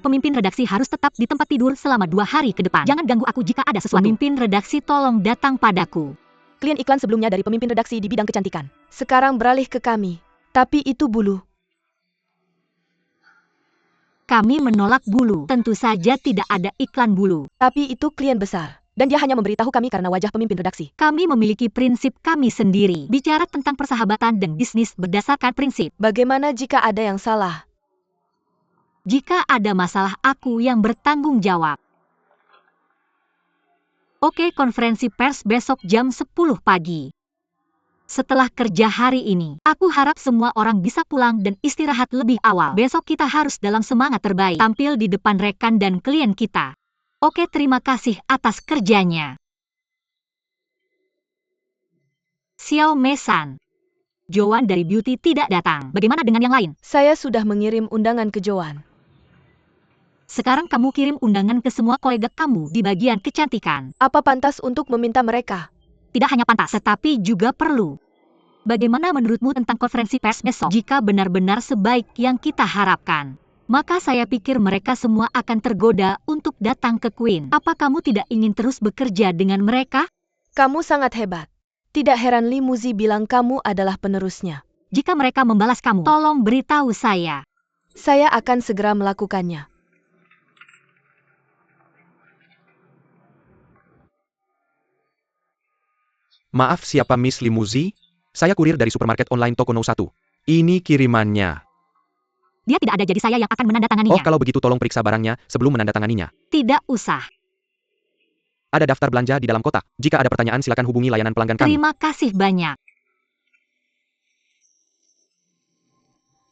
Pemimpin redaksi harus tetap di tempat tidur selama 2 hari ke depan. Jangan ganggu aku jika ada sesuatu. Pemimpin redaksi tolong datang padaku. Klien iklan sebelumnya dari pemimpin redaksi di bidang kecantikan. Sekarang beralih ke kami. Tapi itu bulu. Kami menolak bulu. Tentu saja tidak ada iklan bulu. Tapi itu klien besar. Dan dia hanya memberitahu kami karena wajah pemimpin redaksi. Kami memiliki prinsip kami sendiri. Bicara tentang persahabatan dan bisnis berdasarkan prinsip. Bagaimana jika ada yang salah? Jika ada masalah, aku yang bertanggung jawab. Oke, konferensi pers besok jam 10 pagi. Setelah kerja hari ini, aku harap semua orang bisa pulang dan istirahat lebih awal. Besok kita harus dalam semangat terbaik, tampil di depan rekan dan klien kita. Oke, terima kasih atas kerjanya. Xiao Mesan. Joan dari Beauty tidak datang. Bagaimana dengan yang lain? Saya sudah mengirim undangan ke Joan. Sekarang kamu kirim undangan ke semua kolega kamu di bagian kecantikan. Apa pantas untuk meminta mereka? Tidak hanya pantas, tetapi juga perlu. Bagaimana menurutmu tentang konferensi pers besok? Jika benar-benar sebaik yang kita harapkan, maka saya pikir mereka semua akan tergoda untuk datang ke Queen. Apa kamu tidak ingin terus bekerja dengan mereka? Kamu sangat hebat. Tidak heran Li Muzi bilang kamu adalah penerusnya. Jika mereka membalas kamu, tolong beritahu saya. Saya akan segera melakukannya. Maaf, siapa Miss Limuzi? Saya kurir dari supermarket online Toko No 1. Ini kirimannya. Dia tidak ada, jadi saya yang akan menandatanganinya. Oh, kalau begitu tolong periksa barangnya sebelum menandatanganinya. Tidak usah. Ada daftar belanja di dalam kotak. Jika ada pertanyaan silakan hubungi layanan pelanggan kami. Terima kasih banyak.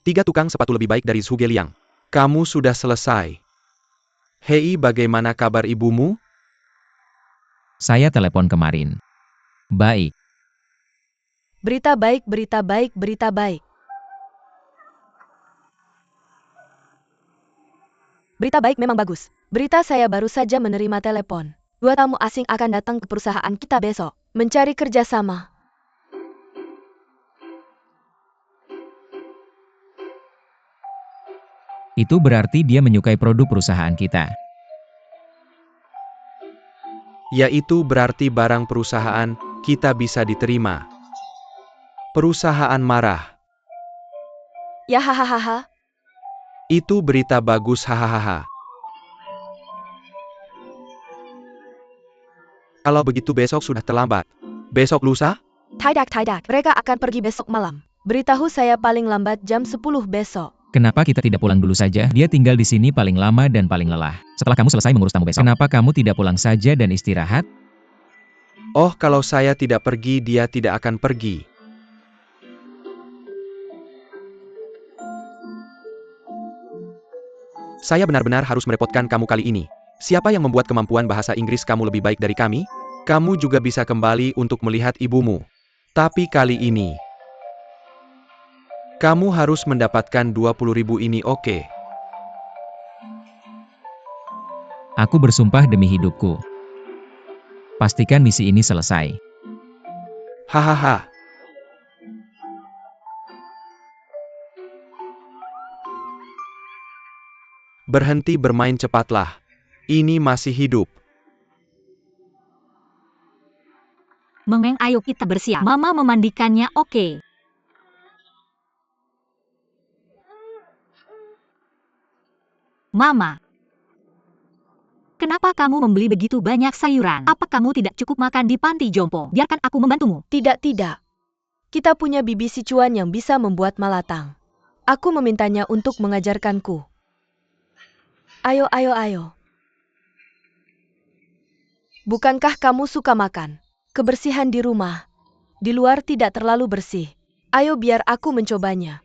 3 tukang sepatu lebih baik dari Zhu Geliang. Kamu sudah selesai. Hei, bagaimana kabar ibumu? Saya telepon kemarin. Baik. Berita baik, berita baik, berita baik. Berita baik memang bagus. Berita saya baru saja menerima telepon. 2 tamu asing akan datang ke perusahaan kita besok, mencari kerjasama. Itu berarti dia menyukai produk perusahaan kita. Yaitu berarti barang perusahaan kita bisa diterima. Perusahaan marah. Ya hahaha. Itu berita bagus, hahaha. Kalau begitu besok sudah terlambat. Besok lusa? Tidak. Mereka akan pergi besok malam. Beritahu saya paling lambat jam 10 besok. Kenapa kita tidak pulang dulu saja? Dia tinggal di sini paling lama dan paling lelah. Setelah kamu selesai mengurus tamu besok, kenapa kamu tidak pulang saja dan istirahat? Oh, kalau saya tidak pergi, dia tidak akan pergi. Saya benar-benar harus merepotkan kamu kali ini. Siapa yang membuat kemampuan bahasa Inggris kamu lebih baik dari kami? Kamu juga bisa kembali untuk melihat ibumu. Tapi kali ini, kamu harus mendapatkan 20.000 ini, oke? Aku bersumpah demi hidupku. Pastikan misi ini selesai. Hahaha. Berhenti bermain cepatlah. Ini masih hidup. Mengeng, ayo kita bersiap. Mama memandikannya, oke. Mama. Kenapa kamu membeli begitu banyak sayuran? Apa kamu tidak cukup makan di panti jompo? Biarkan aku membantumu. Tidak. Kita punya bibi Sichuan yang bisa membuat malatang. Aku memintanya untuk mengajarkanku. Ayo. Bukankah kamu suka makan? Kebersihan di rumah. Di luar tidak terlalu bersih. Ayo biar aku mencobanya.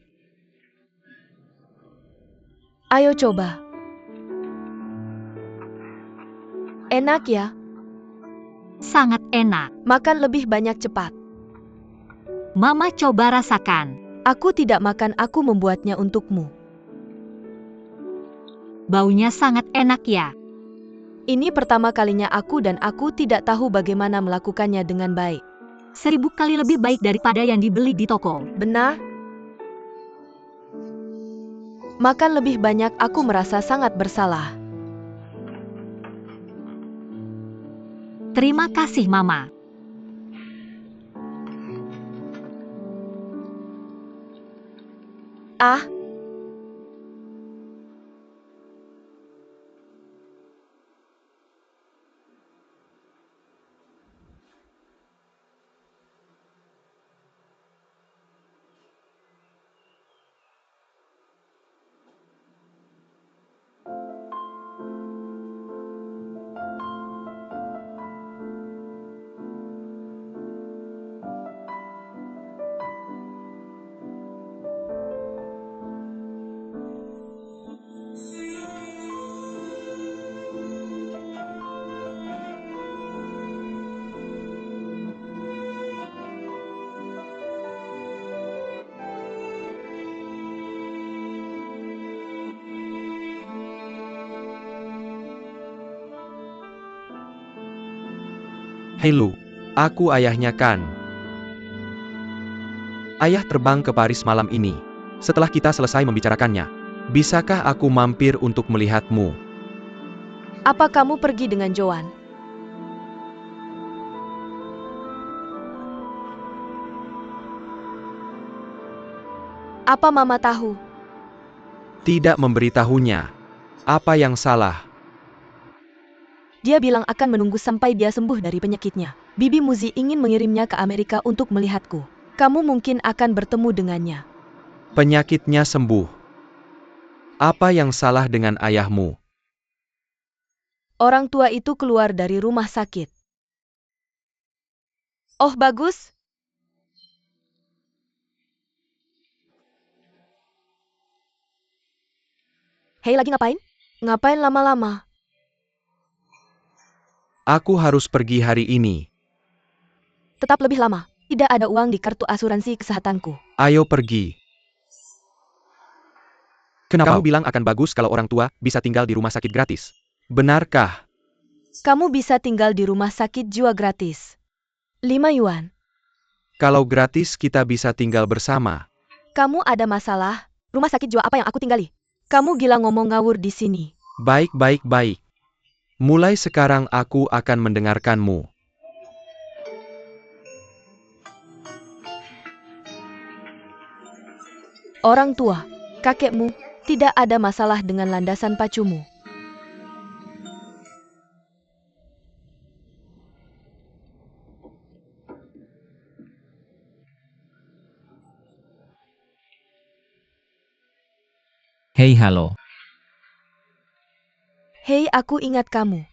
Ayo coba. Enak ya? Sangat enak. Makan lebih banyak cepat. Mama coba rasakan. Aku tidak makan, aku membuatnya untukmu. Baunya sangat enak ya. Ini pertama kalinya aku dan aku tidak tahu bagaimana melakukannya dengan baik. 1000 kali lebih baik daripada yang dibeli di toko. Benar? Makan lebih banyak, aku merasa sangat bersalah. Terima kasih, Mama. Ah, Hei Lu, aku ayahnya kan. Ayah terbang ke Paris malam ini. Setelah kita selesai membicarakannya, bisakah aku mampir untuk melihatmu? Apa kamu pergi dengan Joan? Apa Mama tahu? Tidak memberitahunya. Apa yang salah? Dia bilang akan menunggu sampai dia sembuh dari penyakitnya. Bibi Muzi ingin mengirimnya ke Amerika untuk melihatku. Kamu mungkin akan bertemu dengannya. Penyakitnya sembuh. Apa yang salah dengan ayahmu? Orang tua itu keluar dari rumah sakit. Oh, bagus. Hei, lagi ngapain? Ngapain lama-lama? Aku harus pergi hari ini. Tetap lebih lama. Tidak ada uang di kartu asuransi kesehatanku. Ayo pergi. Kenapa kamu bilang akan bagus kalau orang tua bisa tinggal di rumah sakit gratis? Benarkah? Kamu bisa tinggal di rumah sakit jiwa gratis. 5 yuan. Kalau gratis kita bisa tinggal bersama. Kamu ada masalah? Rumah sakit jiwa apa yang aku tinggali? Kamu gila ngomong ngawur di sini. Baik. Mulai sekarang aku akan mendengarkanmu. Orang tua, kakekmu, tidak ada masalah dengan landasan pacumu. Hei halo. Hei, aku ingat kamu.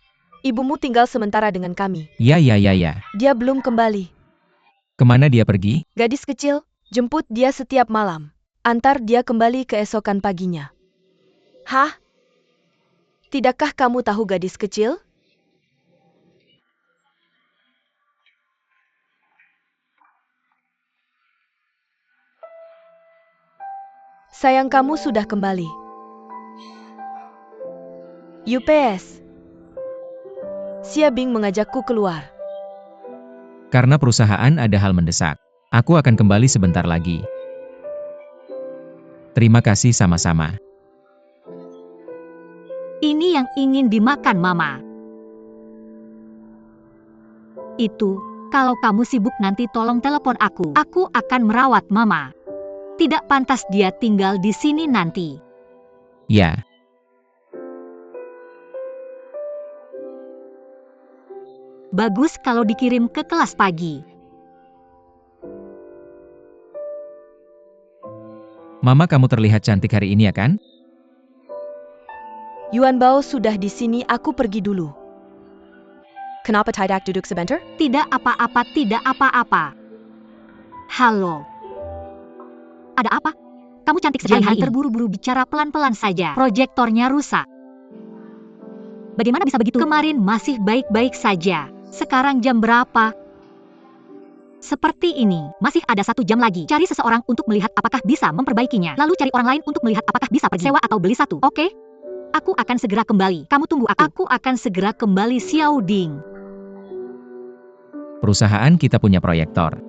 Ibumu tinggal sementara dengan kami. Ya. Dia belum kembali. Kemana dia pergi? Gadis kecil, jemput dia setiap malam. Antar dia kembali keesokan paginya. Hah? Tidakkah kamu tahu gadis kecil? Sayang, kamu sudah kembali. UPS. Xia Bing mengajakku keluar. Karena perusahaan ada hal mendesak. Aku akan kembali sebentar lagi. Terima kasih sama-sama. Ini yang ingin dimakan Mama. Itu, kalau kamu sibuk nanti tolong telepon aku. Aku akan merawat Mama. Tidak pantas dia tinggal di sini nanti. Ya. Bagus kalau dikirim ke kelas pagi. Mama, kamu terlihat cantik hari ini ya kan? Yuan Bao sudah di sini, aku pergi dulu. Kenapa tidak duduk sebentar? Tidak apa-apa, tidak apa-apa. Halo. Ada apa? Kamu cantik sekali hari ini. Terburu-buru bicara, pelan-pelan saja. Proyektornya rusak. Bagaimana bisa begitu? Kemarin masih baik-baik saja. Sekarang jam berapa? Seperti ini, masih ada 1 jam lagi. Cari seseorang untuk melihat apakah bisa memperbaikinya. Lalu cari orang lain untuk melihat apakah bisa pergi. Sewa atau beli satu, oke? Aku akan segera kembali. Kamu tunggu aku. Aku akan segera kembali, Xiao Ding. Perusahaan kita punya proyektor.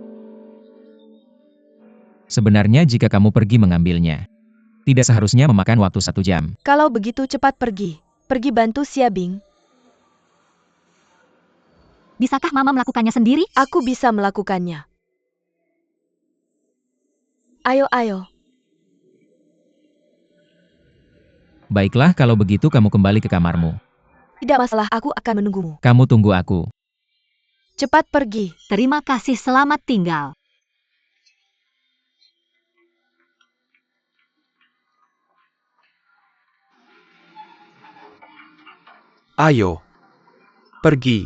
Sebenarnya jika kamu pergi mengambilnya, tidak seharusnya memakan waktu 1 jam. Kalau begitu cepat pergi. Pergi bantu Xia Bing. Bisakah Mama melakukannya sendiri? Aku bisa melakukannya. Ayo. Baiklah, kalau begitu kamu kembali ke kamarmu. Tidak masalah, aku akan menunggumu. Kamu tunggu aku. Cepat pergi. Terima kasih, selamat tinggal. Ayo. Pergi.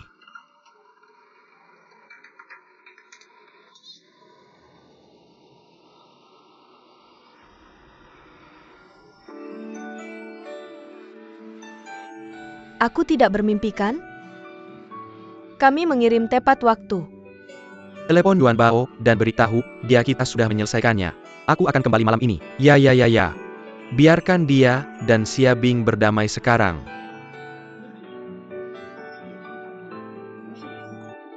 Aku tidak bermimpi kan? Kami mengirim tepat waktu. Telepon Yuan Bao dan beritahu dia kita sudah menyelesaikannya. Aku akan kembali malam ini. Ya. Biarkan dia dan Xia Bing berdamai sekarang.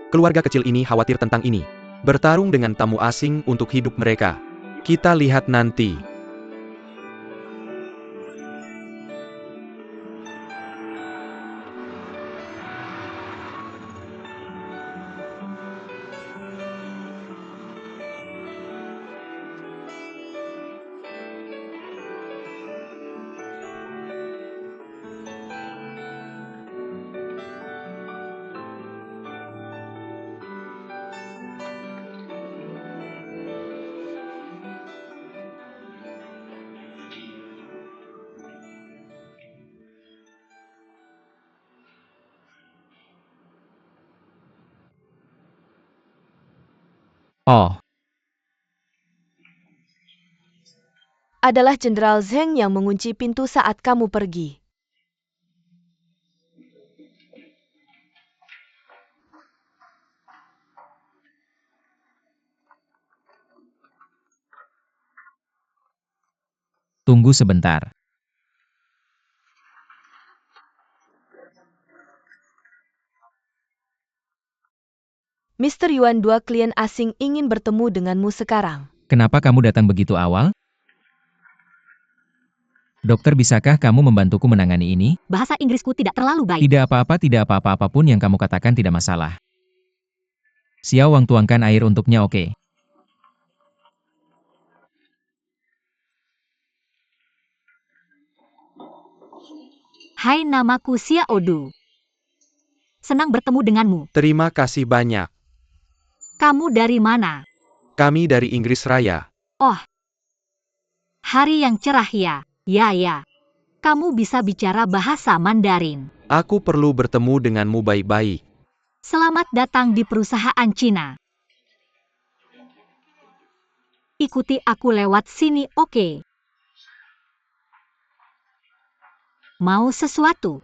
Keluarga kecil ini khawatir tentang ini. Bertarung dengan tamu asing untuk hidup mereka. Kita lihat nanti. Oh, Adalah Jenderal Zheng yang mengunci pintu saat kamu pergi. tunggu sebentar. Mr. Yuan, dua klien asing ingin bertemu denganmu sekarang. Kenapa kamu datang begitu awal? Dokter, bisakah kamu membantuku menangani ini? Bahasa Inggrisku tidak terlalu baik. Tidak apa-apa, apapun yang kamu katakan tidak masalah. Xiao Wang, tuangkan air untuknya, oke? Hai, namaku Xiao Du. Senang bertemu denganmu. Terima kasih banyak. Kamu dari mana? Kami dari Inggris Raya. Oh, hari yang cerah ya. Ya. Kamu bisa bicara bahasa Mandarin. Aku perlu bertemu denganmu baik-baik. Selamat datang di perusahaan Cina. Ikuti aku lewat sini, oke? Mau sesuatu?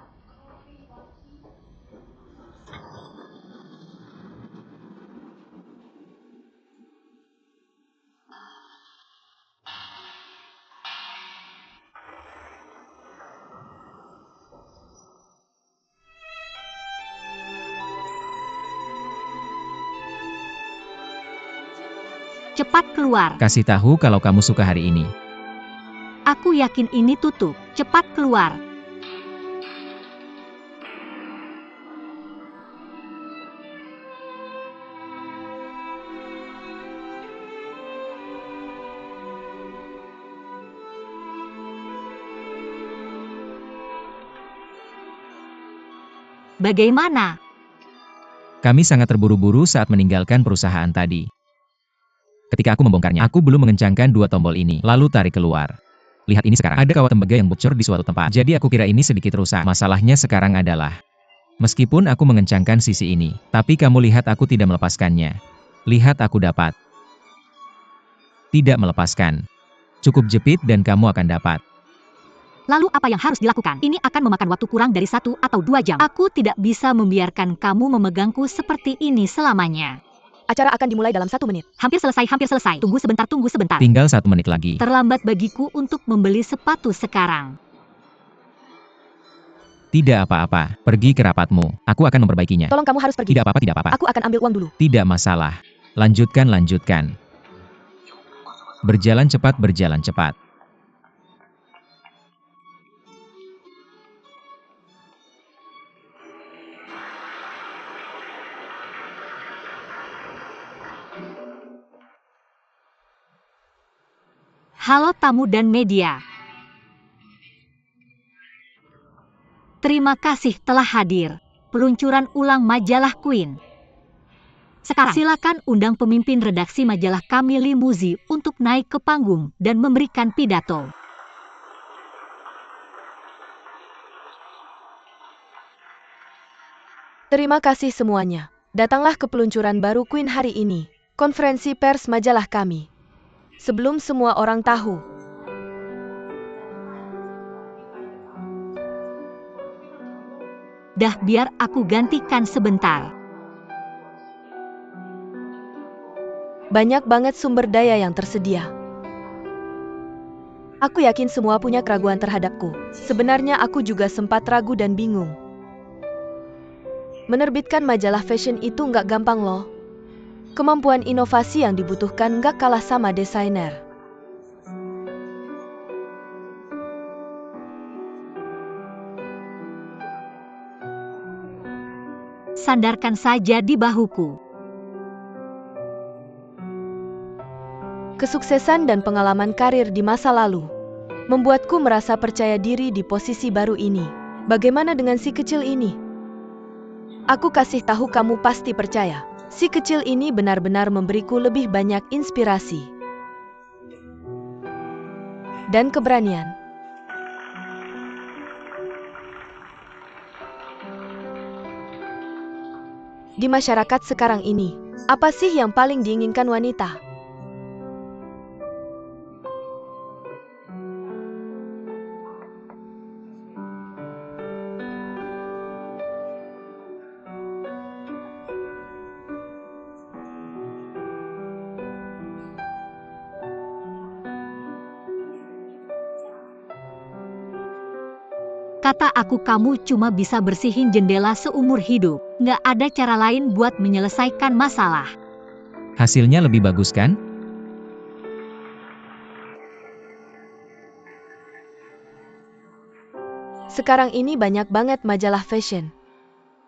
Cepat keluar. Kasih tahu kalau kamu suka hari ini. Aku yakin ini tutup. Cepat keluar. Bagaimana? Kami sangat terburu-buru saat meninggalkan perusahaan tadi. Ketika aku membongkarnya, aku belum mengencangkan dua tombol ini, lalu tarik keluar. Lihat ini sekarang, ada kawat tembaga yang bocor di suatu tempat. Jadi aku kira ini sedikit rusak. Masalahnya sekarang adalah, meskipun aku mengencangkan sisi ini, tapi kamu lihat aku tidak melepaskannya. Lihat aku dapat. Tidak melepaskan. Cukup jepit dan kamu akan dapat. Lalu apa yang harus dilakukan? Ini akan memakan waktu kurang dari 1 atau 2 jam. Aku tidak bisa membiarkan kamu memegangku seperti ini selamanya. Acara akan dimulai dalam 1 menit. Hampir selesai. Tunggu sebentar. Tinggal 1 menit lagi. Terlambat bagiku untuk membeli sepatu sekarang. Tidak apa-apa, pergi ke rapatmu. Aku akan memperbaikinya. Tolong, kamu harus pergi. Tidak apa-apa. Aku akan ambil uang dulu. Tidak masalah. Lanjutkan. Berjalan cepat. Halo tamu dan media. Terima kasih telah hadir. Peluncuran ulang majalah Queen. Sekarang, silakan undang pemimpin redaksi majalah kami, Li Muzi, untuk naik ke panggung dan memberikan pidato. Terima kasih semuanya. Datanglah ke peluncuran baru Queen hari ini. Konferensi pers majalah kami. Sebelum semua orang tahu, Dah, biar aku gantikan sebentar. banyak banget sumber daya yang tersedia. Aku yakin semua punya keraguan terhadapku. Sebenarnya aku juga sempat ragu dan bingung. Menerbitkan majalah fashion itu nggak gampang loh. Kemampuan inovasi yang dibutuhkan nggak kalah sama desainer. Sandarkan saja di bahuku. Kesuksesan dan pengalaman karir di masa lalu membuatku merasa percaya diri di posisi baru ini. Bagaimana dengan si kecil ini? Aku kasih tahu kamu pasti percaya. Si kecil ini benar-benar memberiku lebih banyak inspirasi dan keberanian. Di masyarakat sekarang ini, apa sih yang paling diinginkan wanita? Kata aku kamu cuma bisa bersihin jendela seumur hidup. Nggak ada cara lain buat menyelesaikan masalah. Hasilnya lebih bagus kan? Sekarang ini banyak banget majalah fashion.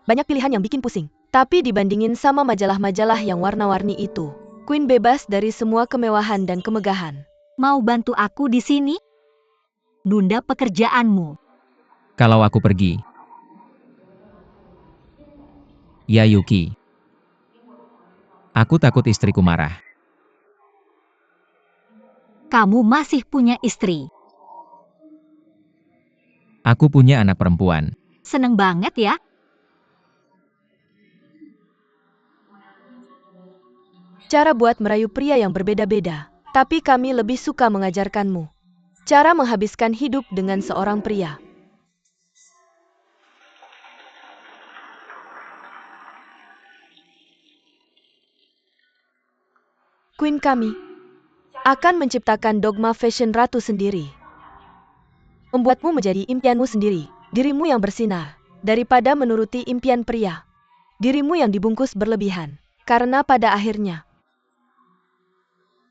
Banyak pilihan yang bikin pusing. Tapi dibandingin sama majalah-majalah yang warna-warni itu, Queen bebas dari semua kemewahan dan kemegahan. Mau bantu aku di sini? Nunda pekerjaanmu. Kalau aku pergi. Ya Yuki. Aku takut istriku marah. Kamu masih punya istri. Aku punya anak perempuan. Seneng banget ya. Cara buat merayu pria yang berbeda-beda, tapi kami lebih suka mengajarkanmu cara menghabiskan hidup dengan seorang pria. Queen kami akan menciptakan dogma fashion ratu sendiri. Membuatmu menjadi impianmu sendiri, dirimu yang bersinar, daripada menuruti impian pria. Dirimu yang dibungkus berlebihan, karena pada akhirnya,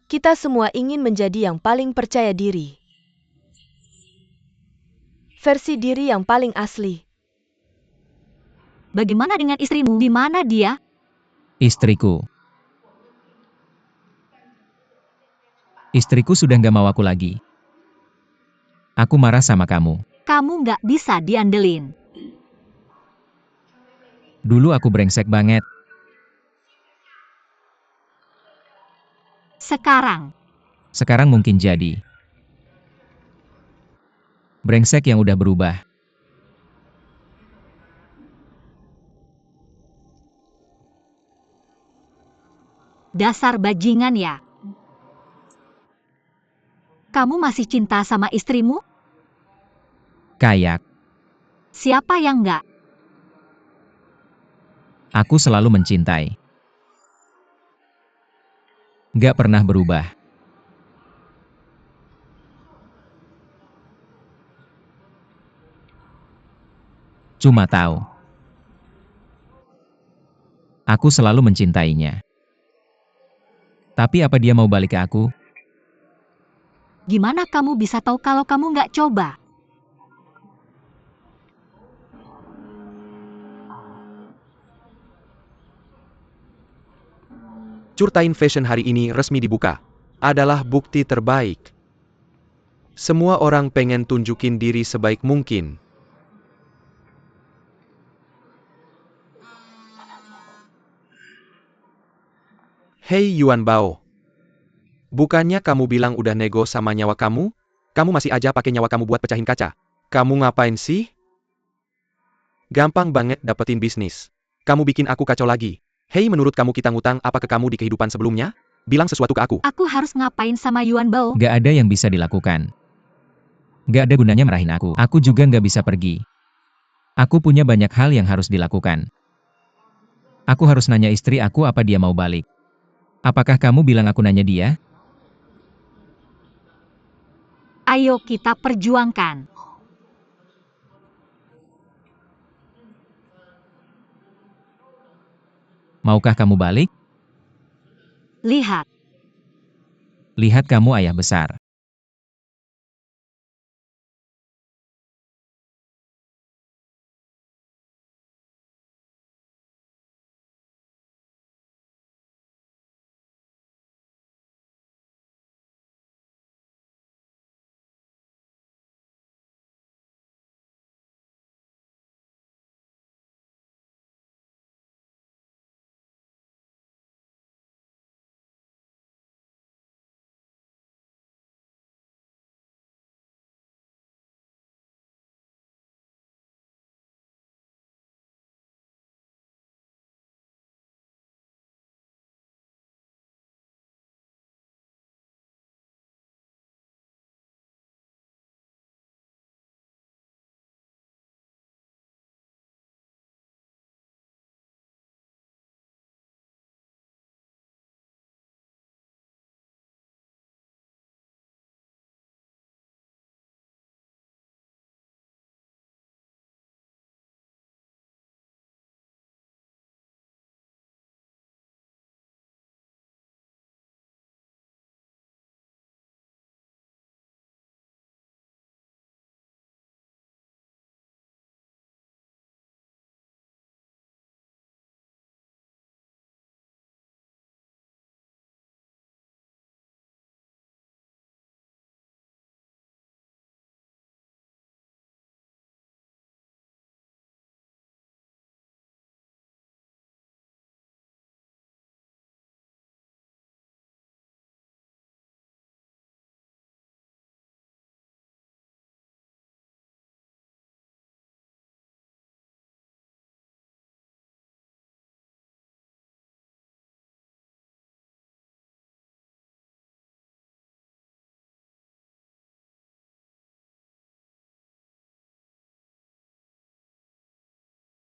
kita semua ingin menjadi yang paling percaya diri. Versi diri yang paling asli. Bagaimana dengan istrimu? Di mana dia? Istriku. Istriku sudah gak mau aku lagi. Aku marah sama kamu. Kamu nggak bisa diandelin. Dulu aku brengsek banget. Sekarang mungkin jadi. Brengsek yang udah berubah. dasar bajingan ya. Kamu masih cinta sama istrimu? Kayak, Siapa yang nggak? aku selalu mencintai. Gak pernah berubah. Cuma tahu. Aku selalu mencintainya. Tapi apa dia mau balik ke aku? Gimana kamu bisa tahu kalau kamu nggak coba? Curtain Fashion hari ini resmi dibuka. Adalah bukti terbaik. Semua orang pengen tunjukin diri sebaik mungkin. Hei Yuan Bao. Bukannya kamu bilang udah nego sama nyawa kamu? Kamu masih aja pakai nyawa kamu buat pecahin kaca. Kamu ngapain sih? Gampang banget dapetin bisnis. Kamu bikin aku kacau lagi. Hei, menurut kamu kita ngutang apa ke kamu di kehidupan sebelumnya? Bilang sesuatu ke aku. Aku harus ngapain sama Yuan Bao? Gak ada yang bisa dilakukan. Gak ada gunanya marahin aku. Aku juga gak bisa pergi. Aku punya banyak hal yang harus dilakukan. Aku harus nanya istri aku apa dia mau balik. Apakah kamu bilang aku nanya dia? Ayo kita perjuangkan. Maukah kamu balik? Lihat. Lihat kamu ayah besar.